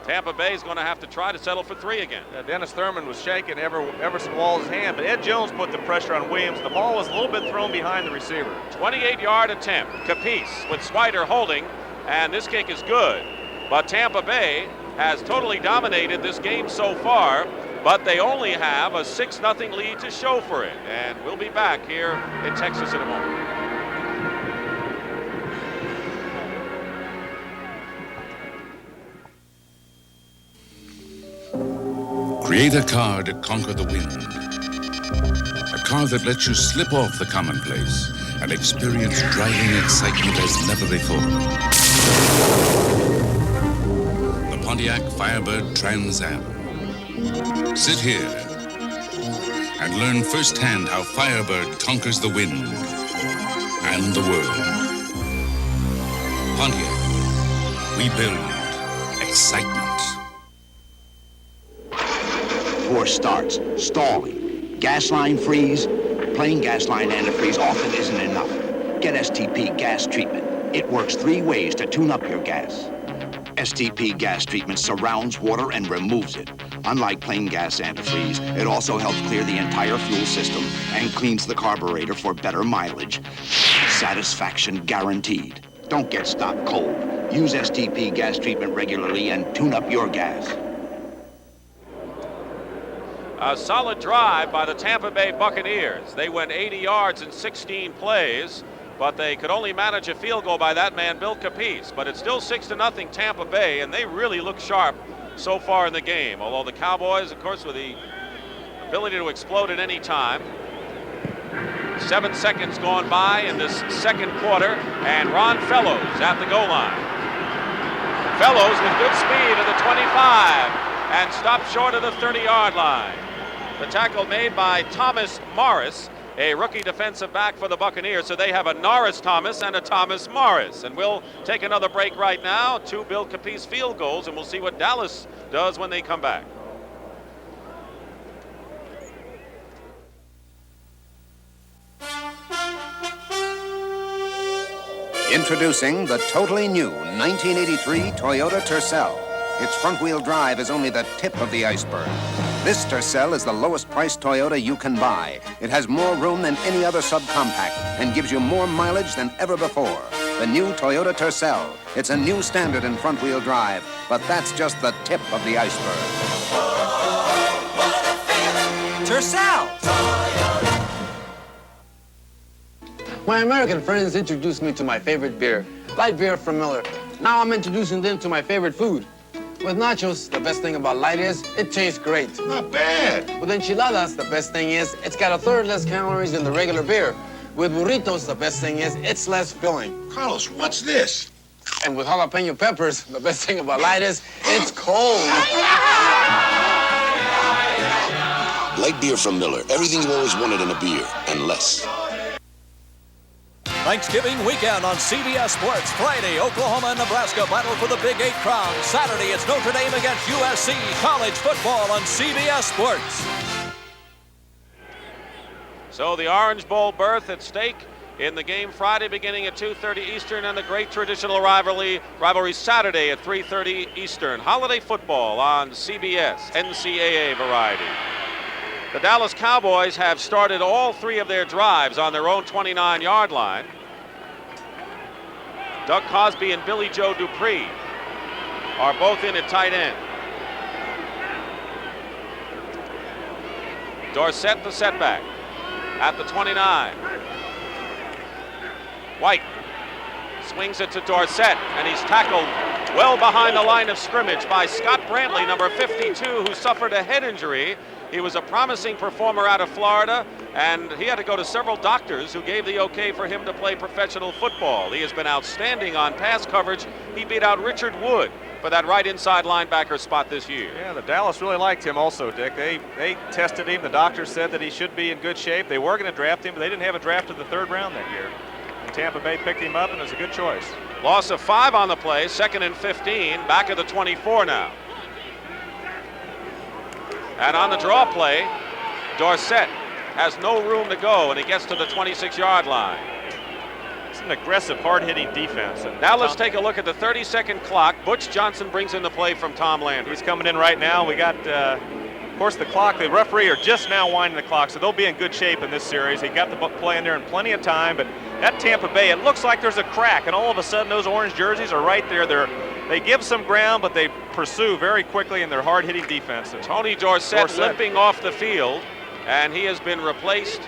Tampa Bay is going to have to try to settle for 3 again. Dennis Thurman was shaking Everson Walls' hand, but Ed Jones put the pressure on Williams. The ball was a little bit thrown behind the receiver. 28-yard attempt. Capece with Swider holding, and this kick is good. But Tampa Bay has totally dominated this game so far, but they only have a 6-0 lead to show for it. And we'll be back here in Texas in a moment. Create a car to conquer the wind. A car that lets you slip off the commonplace and experience driving excitement as never before. The Pontiac Firebird Trans Am. Sit here and learn firsthand how Firebird conquers the wind and the world. Pontiac, we build excitement. Poor starts, stalling, gas line freeze. Plain gas line antifreeze often isn't enough. Get STP gas treatment. It works 3 ways to tune up your gas. STP gas treatment surrounds water and removes it. Unlike plain gas antifreeze, it also helps clear the entire fuel system and cleans the carburetor for better mileage. Satisfaction guaranteed. Don't get stopped cold. Use STP gas treatment regularly and tune up your gas. A solid drive by the Tampa Bay Buccaneers. They went 80 yards in 16 plays, but they could only manage a field goal by that man, Bill Capece. But it's still 6-0 Tampa Bay, and they really look sharp so far in the game. Although the Cowboys, of course, with the ability to explode at any time. 7 seconds gone by in this second quarter, and Ron Fellows at the goal line. Fellows with good speed at the 25 and stopped short of the 30-yard line. The tackle made by Thomas Morris, a rookie defensive back for the Buccaneers. So they have a Norris Thomas and a Thomas Morris. And we'll take another break right now. 2 Bill Capece field goals, and we'll see what Dallas does when they come back. Introducing the totally new 1983 Toyota Tercel. Its front-wheel drive is only the tip of the iceberg. This Tercel is the lowest-priced Toyota you can buy. It has more room than any other subcompact and gives you more mileage than ever before. The new Toyota Tercel. It's a new standard in front-wheel drive, but that's just the tip of the iceberg. Tercel! My American friends introduced me to my favorite beer, light beer from Miller. Now I'm introducing them to my favorite food. With nachos, the best thing about light is it tastes great. Not bad. With enchiladas, the best thing is it's got 1/3 less calories than the regular beer. With burritos, the best thing is it's less filling. Carlos, what's this? And with jalapeno peppers, the best thing about light is it's cold. Light beer from Miller. Everything you always wanted in a beer, and less. Thanksgiving weekend on CBS Sports. Friday, Oklahoma and Nebraska battle for the Big 8 crown. Saturday, it's Notre Dame against USC. College football on CBS Sports. So the Orange Bowl berth at stake in the game Friday beginning at 2:30 Eastern, and the great traditional rivalry Saturday at 3:30 Eastern. Holiday football on CBS, NCAA variety. The Dallas Cowboys have started all 3 of their drives on their own 29-yard line. Doug Cosby and Billy Joe Dupree are both in at tight end. Dorsett the setback at the 29. White swings it to Dorsett, and he's tackled well behind the line of scrimmage by Scott Brantley, number 52, who suffered a head injury. He was a promising performer out of Florida, and he had to go to several doctors who gave the okay for him to play professional football. He has been outstanding on pass coverage. He beat out Richard Wood for that right inside linebacker spot this year. Yeah, the Dallas really liked him also, Dick. They tested him. The doctors said that he should be in good shape. They were going to draft him, but they didn't have a draft in the 3rd round that year. And Tampa Bay picked him up, and it was a good choice. Loss of 5 on the play, 2nd and 15, back at the 24 now. And on the draw play, Dorsett has no room to go, and he gets to the 26-yard line. It's an aggressive, hard-hitting defense. And now let's take a look at the 30-second clock. Butch Johnson brings in the play from Tom Landry. He's coming in right now. We got, of course, the clock. The referee are just now winding the clock, so they'll be in good shape in this series. He got the play in there in plenty of time, but at Tampa Bay, it looks like there's a crack, and all of a sudden those orange jerseys are right there. They give some ground, but they pursue very quickly in their hard-hitting defense. Tony Dorsett limping off the field, and he has been replaced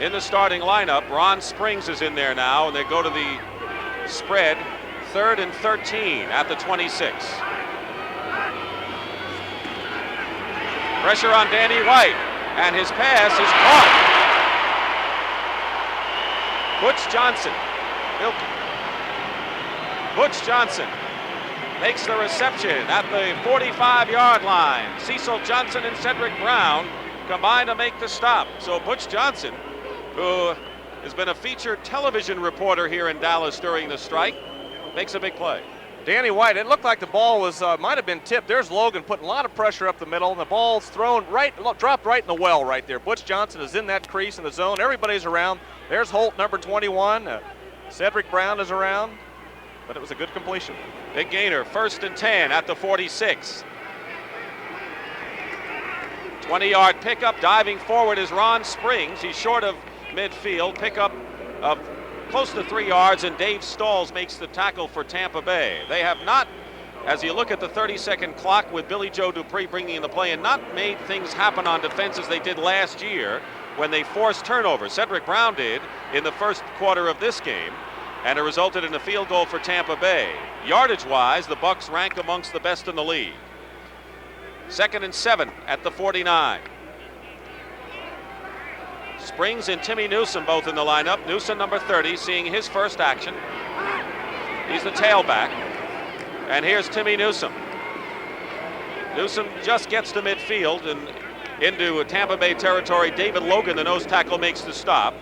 in the starting lineup. Ron Springs is in there now, and they go to the spread, 3rd and 13 at the 26. Pressure on Danny White, and his pass is caught. Butch Johnson. Butch Johnson makes the reception at the 45-yard line. Cecil Johnson and Cedric Brown combine to make the stop. So Butch Johnson, who has been a featured television reporter here in Dallas during the strike, makes a big play. Danny White, it looked like the ball was might have been tipped. There's Logan putting a lot of pressure up the middle, and the ball's thrown dropped right in the well right there. Butch Johnson is in that crease in the zone. Everybody's around. There's Holt, number 21. Cedric Brown is around, but it was a good completion. Big gainer, 1st and 10 at the 46. 20-yard pickup. Diving forward is Ron Springs. He's short of midfield. Pickup of close to 3 yards, and Dave Stalls makes the tackle for Tampa Bay. They have not, as you look at the 30-second clock with Billy Joe Dupree bringing in the play, and not made things happen on defense as they did last year when they forced turnovers. Cedric Brown did in the first quarter of this game, and it resulted in a field goal for Tampa Bay. Yardage-wise, the Bucs rank amongst the best in the league. 2nd and 7 at the 49. Springs and Timmy Newsom both in the lineup. Newsom, number 30, seeing his first action. He's the tailback. And here's Timmy Newsom. Newsom just gets to midfield and into Tampa Bay territory. David Logan, the nose tackle, makes the stop.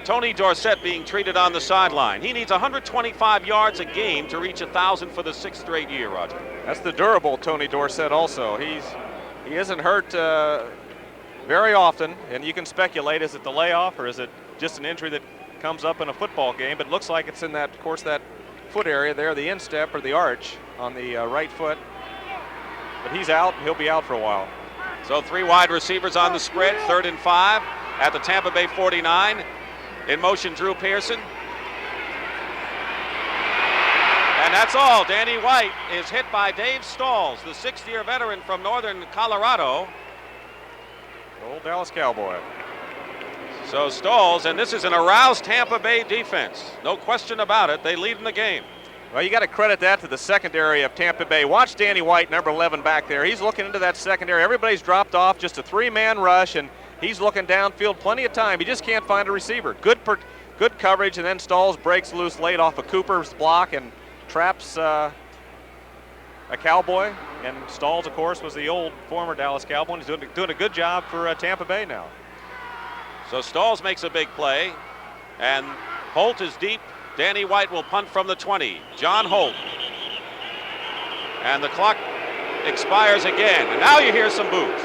Tony Dorsett being treated on the sideline. He needs 125 yards a game to reach 1,000 for the 6th straight year, Roger. That's the durable Tony Dorsett also. He isn't hurt very often, and you can speculate, is it the layoff or is it just an injury that comes up in a football game? But it looks like it's in that, of course, that foot area there, the instep or the arch on the right foot. But he's out, and he'll be out for a while. So 3 wide receivers on the spread, 3rd and 5 at the Tampa Bay 49. In motion, Drew Pearson. And that's all. Danny White is hit by Dave Stalls, the 6th-year veteran from northern Colorado. Old Dallas Cowboy. So Stalls, and this is an aroused Tampa Bay defense. No question about it. They lead in the game. Well, you got to credit that to the secondary of Tampa Bay. Watch Danny White, number 11, back there. He's looking into that secondary. Everybody's dropped off, just a 3-man rush, and he's looking downfield plenty of time. He just can't find a receiver. Good coverage, and then Stalls breaks loose late off of Cooper's block and traps a Cowboy. And Stalls, of course, was the old former Dallas Cowboy. He's doing a good job for Tampa Bay now. So Stalls makes a big play, and Holt is deep. Danny White will punt from the 20. John Holt. And the clock expires again. And now you hear some boos.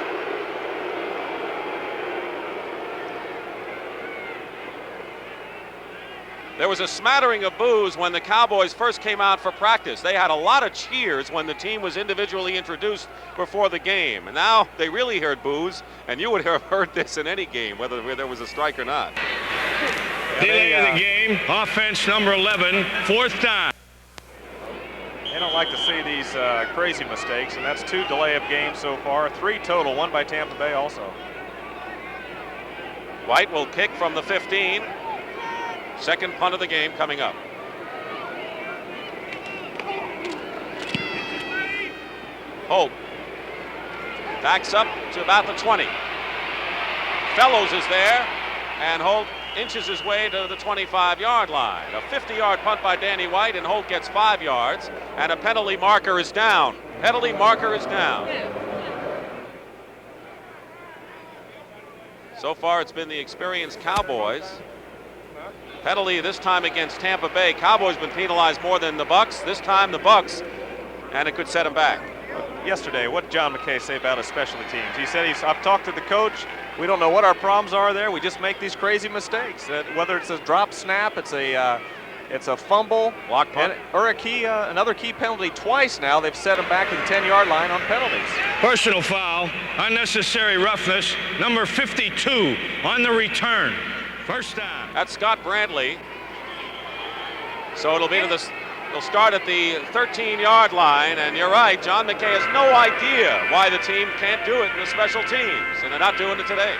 There was a smattering of boos when the Cowboys first came out for practice. They had a lot of cheers when the team was individually introduced before the game. And now they really heard boos, and you would have heard this in any game, whether there was a strike or not. Delay of the game, offense number 11, 4th down. They don't like to see these crazy mistakes, and that's 2 delay of games so far, 3 total, 1 by Tampa Bay also. White will kick from the 15. Second punt of the game coming up. Holt backs up to about the 20. Fellows is there, and Holt inches his way to the 25-yard line. A 50-yard punt by Danny White, and Holt gets 5 yards, and a penalty marker is down. Penalty marker is down. So far, it's been the experienced Cowboys. Penalty this time against Tampa Bay. Cowboys been penalized more than the Bucs. This time the Bucs, and it could set them back. Yesterday, what did John McKay say about his specialty teams? He said, I've talked to the coach. We don't know what our problems are there. We just make these crazy mistakes. Whether it's a drop snap, it's a fumble, block punt, or another key penalty twice now. They've set them back to the 10-yard line on penalties. Personal foul, unnecessary roughness, number 52 on the return. 1st down. That's Scott Brantley. So it'll be they'll start at the 13-yard line, and you're right, John McKay has no idea why the team can't do it in the special teams, and they're not doing it today.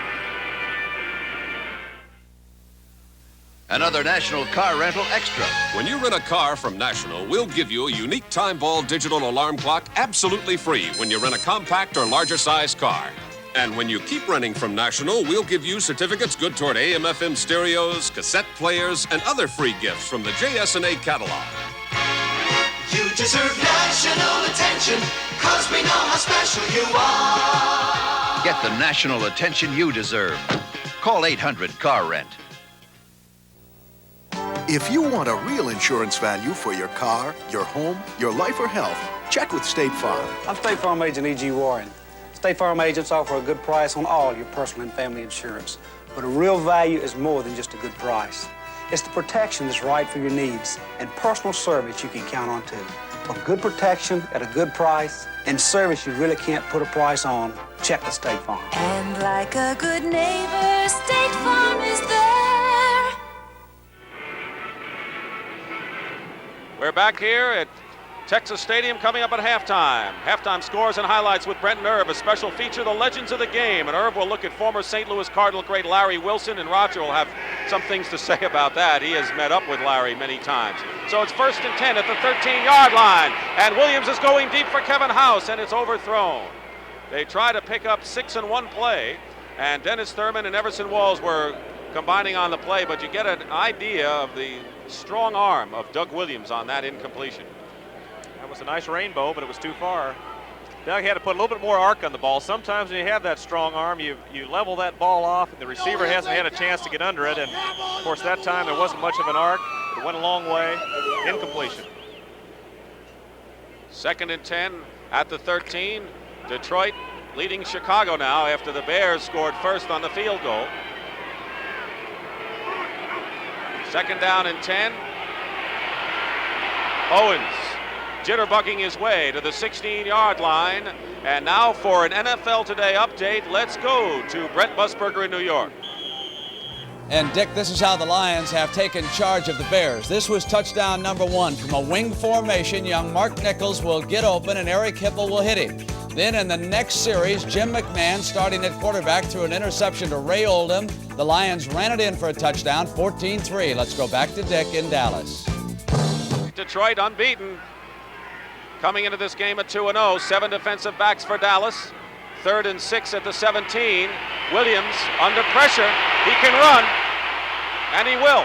Another National Car Rental Extra. When you rent a car from National, we'll give you a unique time ball digital alarm clock absolutely free when you rent a compact or larger size car. And when you keep renting from National, we'll give you certificates good toward AM/FM stereos, cassette players, and other free gifts from the JS&A catalog. You deserve national attention, 'cause we know how special you are. Get the national attention you deserve. Call 800 Car Rent. If you want a real insurance value for your car, your home, your life, or health, check with State Farm. I'm State Farm Agent E.G. Warren. State Farm agents offer a good price on all your personal and family insurance. But a real value is more than just a good price. It's the protection that's right for your needs and personal service you can count on too. For good protection at a good price and service you really can't put a price on, check with State Farm. And like a good neighbor, State Farm is there. We're back here at Texas Stadium coming up at halftime. Halftime scores and highlights with Brent and Irv, a special feature, the legends of the game. And Irv will look at former St. Louis Cardinal great Larry Wilson, and Roger will have some things to say about that. He has met up with Larry many times. So it's 1st and 10 at the 13-yard line. And Williams is going deep for Kevin House, and it's overthrown. They try to pick up 6 in one play, and Dennis Thurman and Everson Walls were combining on the play, but you get an idea of the strong arm of Doug Williams on that incompletion. That was a nice rainbow, but it was too far. Doug had to put a little bit more arc on the ball. Sometimes when you have that strong arm, you level that ball off, and the receiver hasn't had a chance to get under it. And, of course, that time there wasn't much of an arc. It went a long way. Incompletion. 2nd and 10 at the 13. Detroit leading Chicago now after the Bears scored first on the field goal. 2nd down and 10. Owens jitterbugging his way to the 16-yard line. And now for an NFL Today update, let's go to Brent Musburger in New York. And Dick, this is how the Lions have taken charge of the Bears. This was touchdown number 1 from a wing formation. Young Mark Nichols will get open and Eric Hipple will hit him. Then in the next series, Jim McMahon starting at quarterback threw an interception to Ray Oldham. The Lions ran it in for a touchdown, 14-3. Let's go back to Dick in Dallas. Detroit unbeaten. Coming into this game at 2-0, 7 defensive backs for Dallas. 3rd and 6 at the 17. Williams under pressure. He can run, and he will.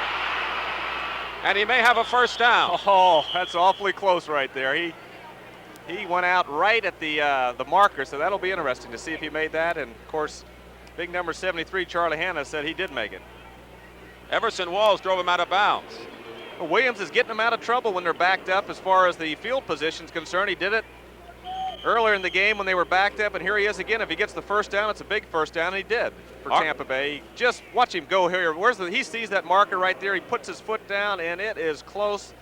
And he may have a first down. Oh, that's awfully close right there. He went out right at the marker, so that'll be interesting to see if he made that. And, of course, big number 73, Charlie Hanna, said he did make it. Everson Walls drove him out of bounds. Well, Williams is getting them out of trouble when they're backed up as far as the field position is concerned. He did it earlier in the game when they were backed up, and here he is again. If he gets the first down, it's a big first down, and he did for Tampa Bay. Just watch him go here. He sees that marker right there. He puts his foot down, and it is close.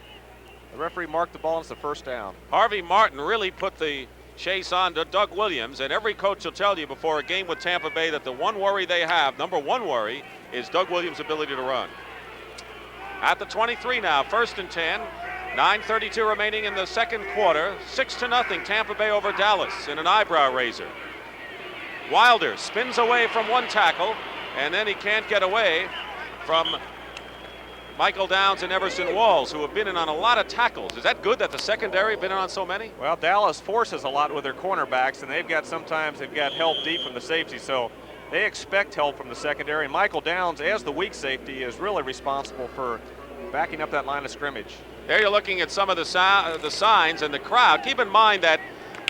The referee marked the ball, and it's the first down. Harvey Martin really put the chase on to Doug Williams, and every coach will tell you before a game with Tampa Bay that the one worry they have, number 1 worry, is Doug Williams' ability to run. At the 23 now, 1st and 10. 9:32 remaining in the second quarter. 6-0 Tampa Bay over Dallas in an eyebrow raiser. Wilder spins away from one tackle, and then he can't get away from Michael Downs and Everson Walls, who have been in on a lot of tackles. Is that good that the secondary have been in on so many? Well, Dallas forces a lot with their cornerbacks, and they've got help deep from the safety, so they expect help from the secondary. And Michael Downs, as the weak safety, is really responsible for backing up that line of scrimmage. There you're looking at some of the signs and the crowd. Keep in mind that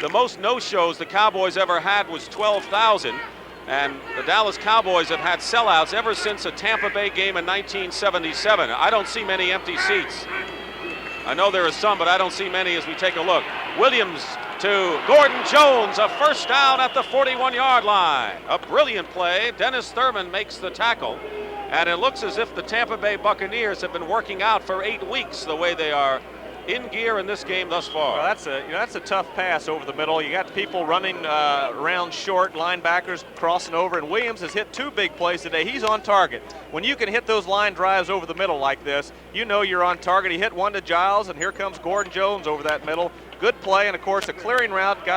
the most no-shows the Cowboys ever had was 12,000. And the Dallas Cowboys have had sellouts ever since a Tampa Bay game in 1977. I don't see many empty seats. I know there are some, but I don't see many as we take a look. Williams to Gordon Jones, a first down at the 41-yard line. A brilliant play. Dennis Thurman makes the tackle. And it looks as if the Tampa Bay Buccaneers have been working out for 8 weeks the way they are in gear in this game thus far. Well, that's a tough pass over the middle. You got people running around short, linebackers crossing over, and Williams has hit 2 big plays today. He's on target. When you can hit those line drives over the middle like this, you know you're on target. He hit one to Giles, and here comes Gordon Jones over that middle. Good play, and of course a clearing route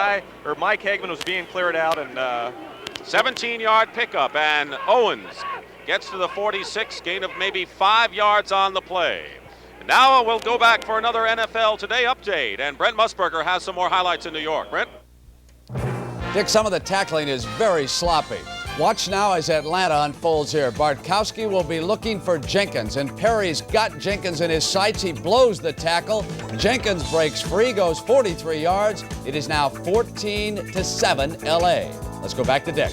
Mike Hagman was being cleared out, and 17-yard pickup, and Owens gets to the 46, gain of maybe 5 yards on the play. Now we'll go back for another NFL Today update, and Brent Musburger has some more highlights in New York. Brent? Dick, some of the tackling is very sloppy. Watch now as Atlanta unfolds here. Bartkowski will be looking for Jenkins, and Perry's got Jenkins in his sights. He blows the tackle. Jenkins breaks free, goes 43 yards. It is now 14-7 L.A. Let's go back to Dick.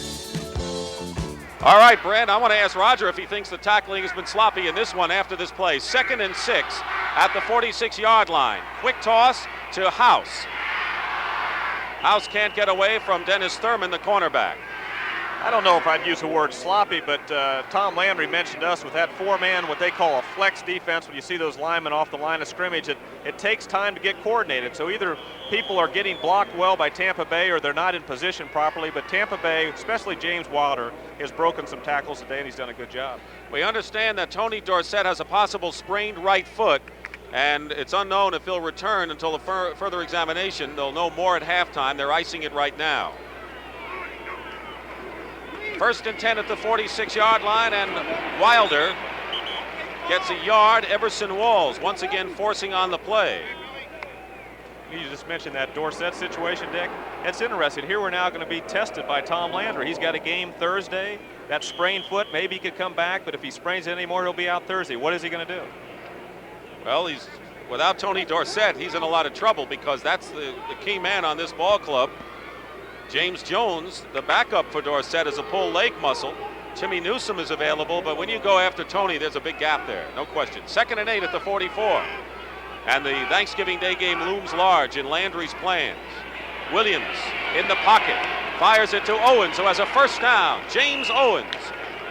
All right, Brent, I want to ask Roger if he thinks the tackling has been sloppy in this one after this play. 2nd and 6 at the 46-yard line. Quick toss to House. House can't get away from Dennis Thurman, the cornerback. I don't know if I'd use the word sloppy, but Tom Landry mentioned us with that 4-man, what they call a flex defense. When you see those linemen off the line of scrimmage, it takes time to get coordinated. So either people are getting blocked well by Tampa Bay or they're not in position properly. But Tampa Bay, especially James Wilder, has broken some tackles today, and he's done a good job. We understand that Tony Dorsett has a possible sprained right foot, and it's unknown if he'll return until the further examination. They'll know more at halftime. They're icing it right now. 1st and 10 at the 46-yard line, and Wilder gets a yard. Everson Walls once again forcing on the play. You just mentioned that Dorsett situation, Dick. It's interesting. Here we're now going to be tested by Tom Landry. He's got a game Thursday. That sprained foot, maybe he could come back, but if he sprains it anymore, he'll be out Thursday. What is he going to do? Well, he's without Tony Dorsett, he's in a lot of trouble because that's the key man on this ball club. James Jones, the backup for Dorsett, is a pull leg muscle. Timmy Newsome is available, but when you go after Tony, there's a big gap there, no question. 2nd and 8 at the 44. And the Thanksgiving Day game looms large in Landry's plans. Williams in the pocket, fires it to Owens, who has a first down. James Owens,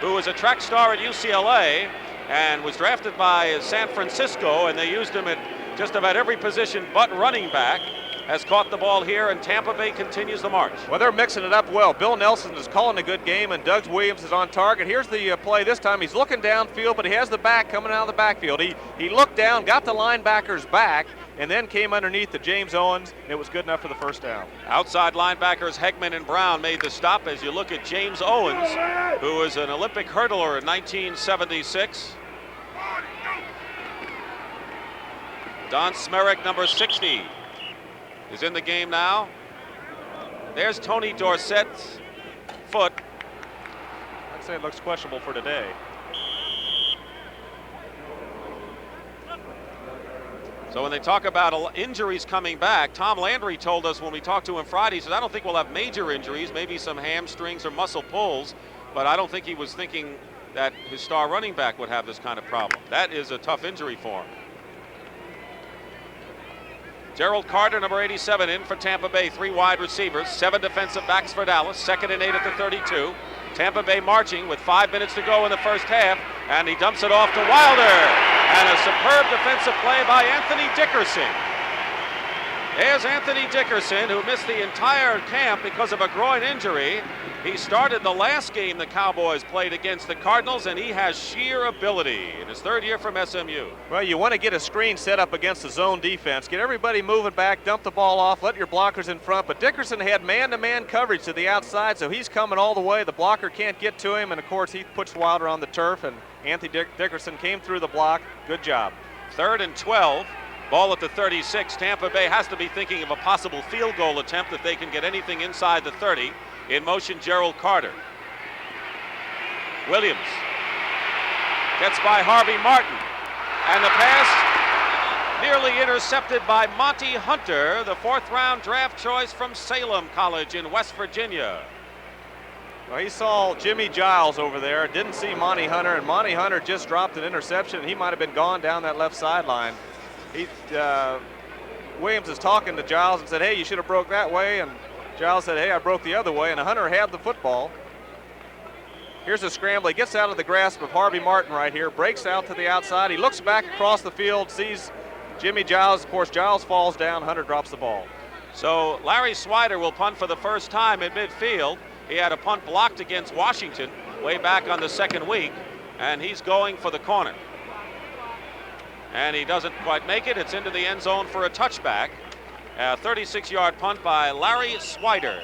who is a track star at UCLA and was drafted by San Francisco, and they used him at just about every position but running back, has caught the ball here, and Tampa Bay continues the march. Well, they're mixing it up well. Bill Nelson is calling a good game, and Doug Williams is on target. Here's the play this time. He's looking downfield, but he has the back coming out of the backfield. He looked down, got the linebacker's back, and then came underneath to James Owens, and it was good enough for the first down. Outside linebackers Heckman and Brown made the stop as you look at James Owens, who was an Olympic hurdler in 1976. Don Smerrick, number 60. Is in the game now. There's Tony Dorsett's foot. I'd say it looks questionable for today. So when they talk about injuries coming back, Tom Landry told us when we talked to him Friday, he said, I don't think we'll have major injuries, maybe some hamstrings or muscle pulls, but I don't think he was thinking that his star running back would have this kind of problem. That is a tough injury for him. Gerald Carter, number 87, in for Tampa Bay. 3 wide receivers, 7 defensive backs for Dallas. 2nd and 8 at the 32. Tampa Bay marching with 5 minutes to go in the first half, and he dumps it off to Wilder. And a superb defensive play by Anthony Dickerson. There's Anthony Dickerson, who missed the entire camp because of a groin injury. He started the last game the Cowboys played against the Cardinals, and he has sheer ability in his 3rd year from SMU. Well, you want to get a screen set up against the zone defense. Get everybody moving back, dump the ball off, let your blockers in front. But Dickerson had man-to-man coverage to the outside, so he's coming all the way. The blocker can't get to him, and, of course, he puts Wilder on the turf, and Anthony Dickerson came through the block. Good job. 3rd and 12. Ball at the 36. Tampa Bay has to be thinking of a possible field goal attempt if they can get anything inside the 30. In motion, Gerald Carter. Williams gets by Harvey Martin. And the pass nearly intercepted by Monty Hunter, the 4th-round draft choice from Salem College in West Virginia. Well, he saw Jimmie Giles over there, didn't see Monty Hunter, and Monty Hunter just dropped an interception. He might have been gone down that left sideline. Williams is talking to Giles and said, hey, you should have broke that way, and Giles said, hey, I broke the other way, and Hunter had the football. Here's a scramble. He gets out of the grasp of Harvey Martin right here, breaks out to the outside. He looks back across the field, sees Jimmie Giles. Of course, Giles falls down. Hunter drops the ball. So Larry Swider will punt for the first time at midfield. He had a punt blocked against Washington way back on the 2nd week, and he's going for the corner. And he doesn't quite make it. It's into the end zone for a touchback. A 36-yard punt by Larry Swider.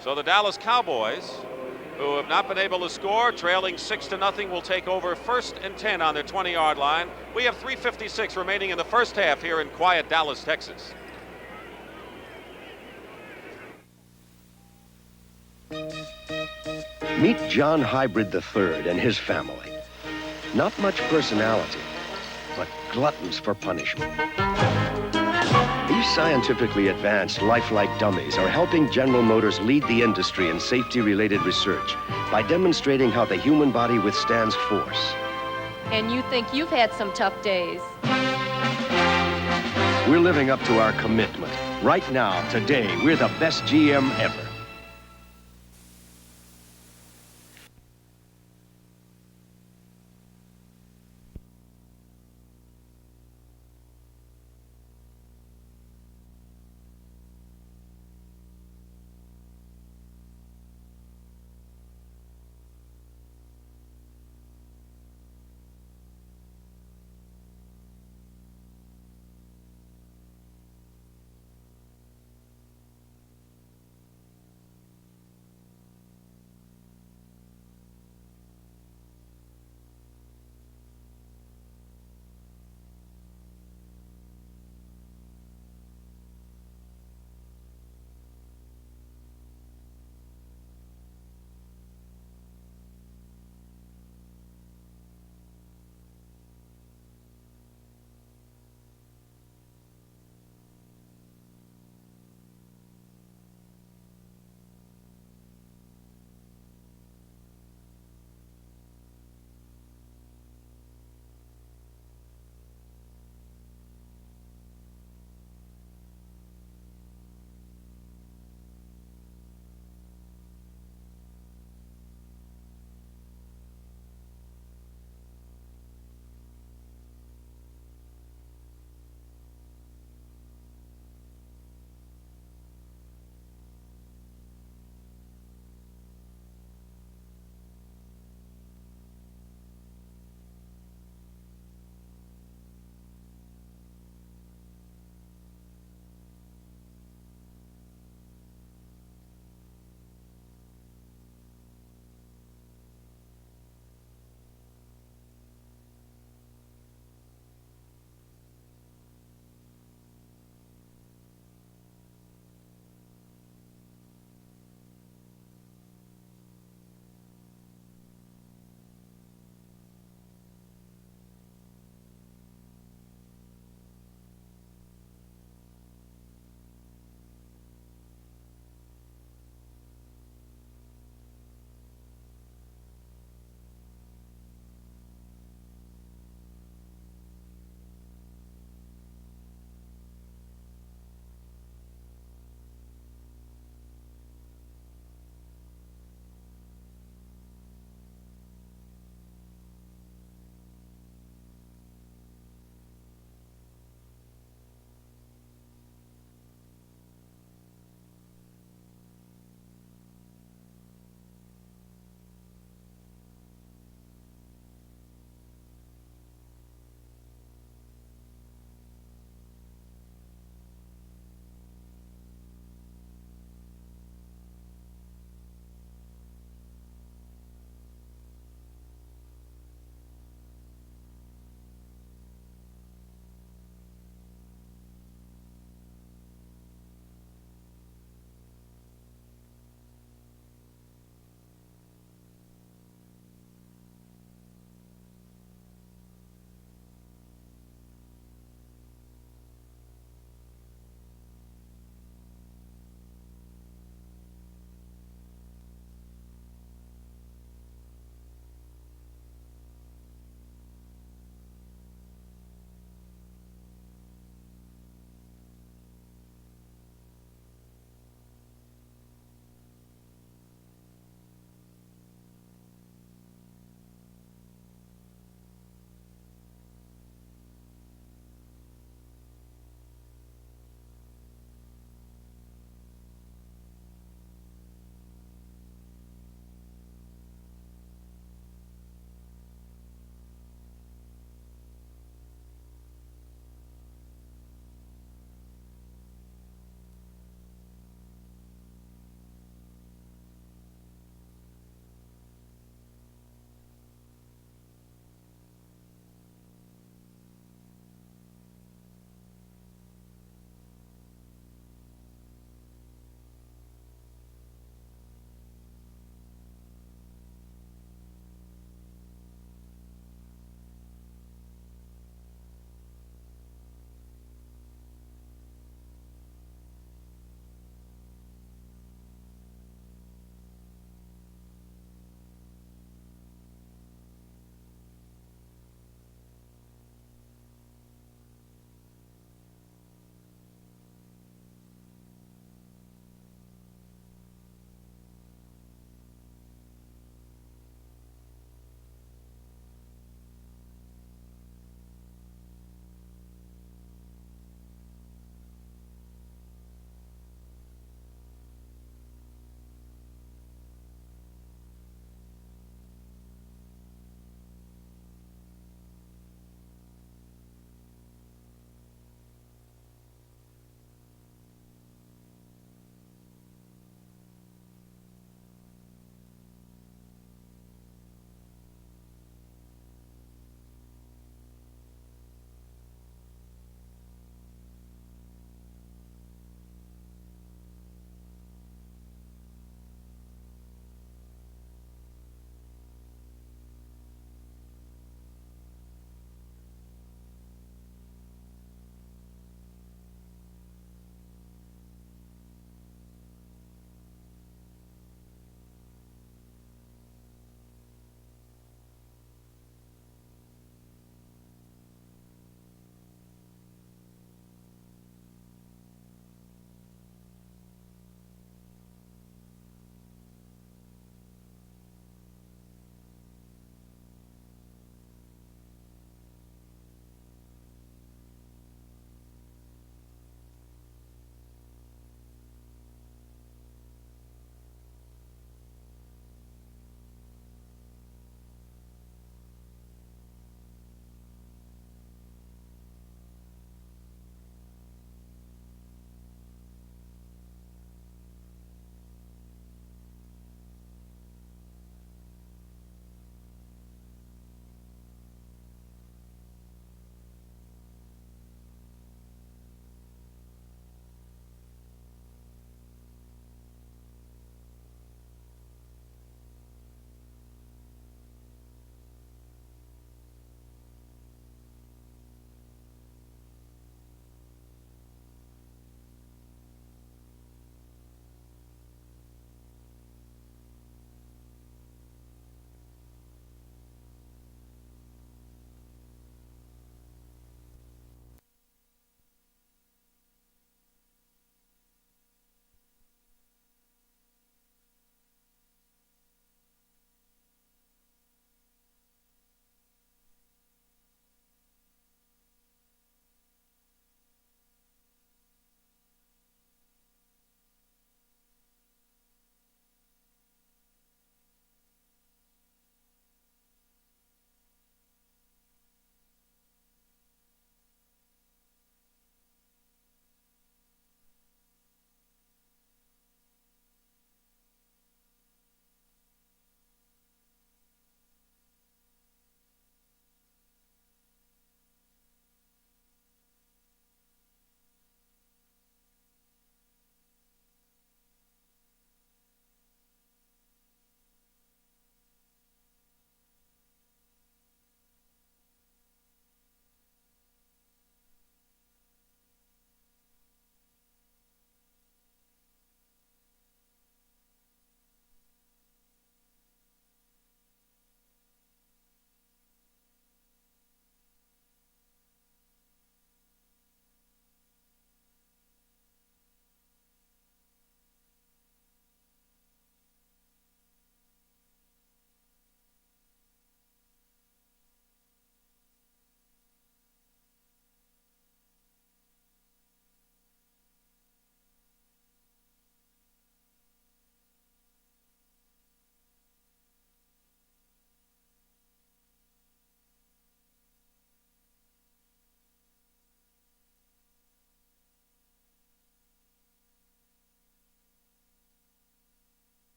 So the Dallas Cowboys, who have not been able to score, trailing 6-0, will take over 1st and 10 on their 20-yard line. We have 3:56 remaining in the first half here in quiet Dallas, Texas. Meet John Hybrid III and his family. Not much personality, but gluttons for punishment. These scientifically advanced lifelike dummies are helping General Motors lead the industry in safety-related research by demonstrating how the human body withstands force. And you think you've had some tough days. We're living up to our commitment. Right now, today, we're the best GM ever.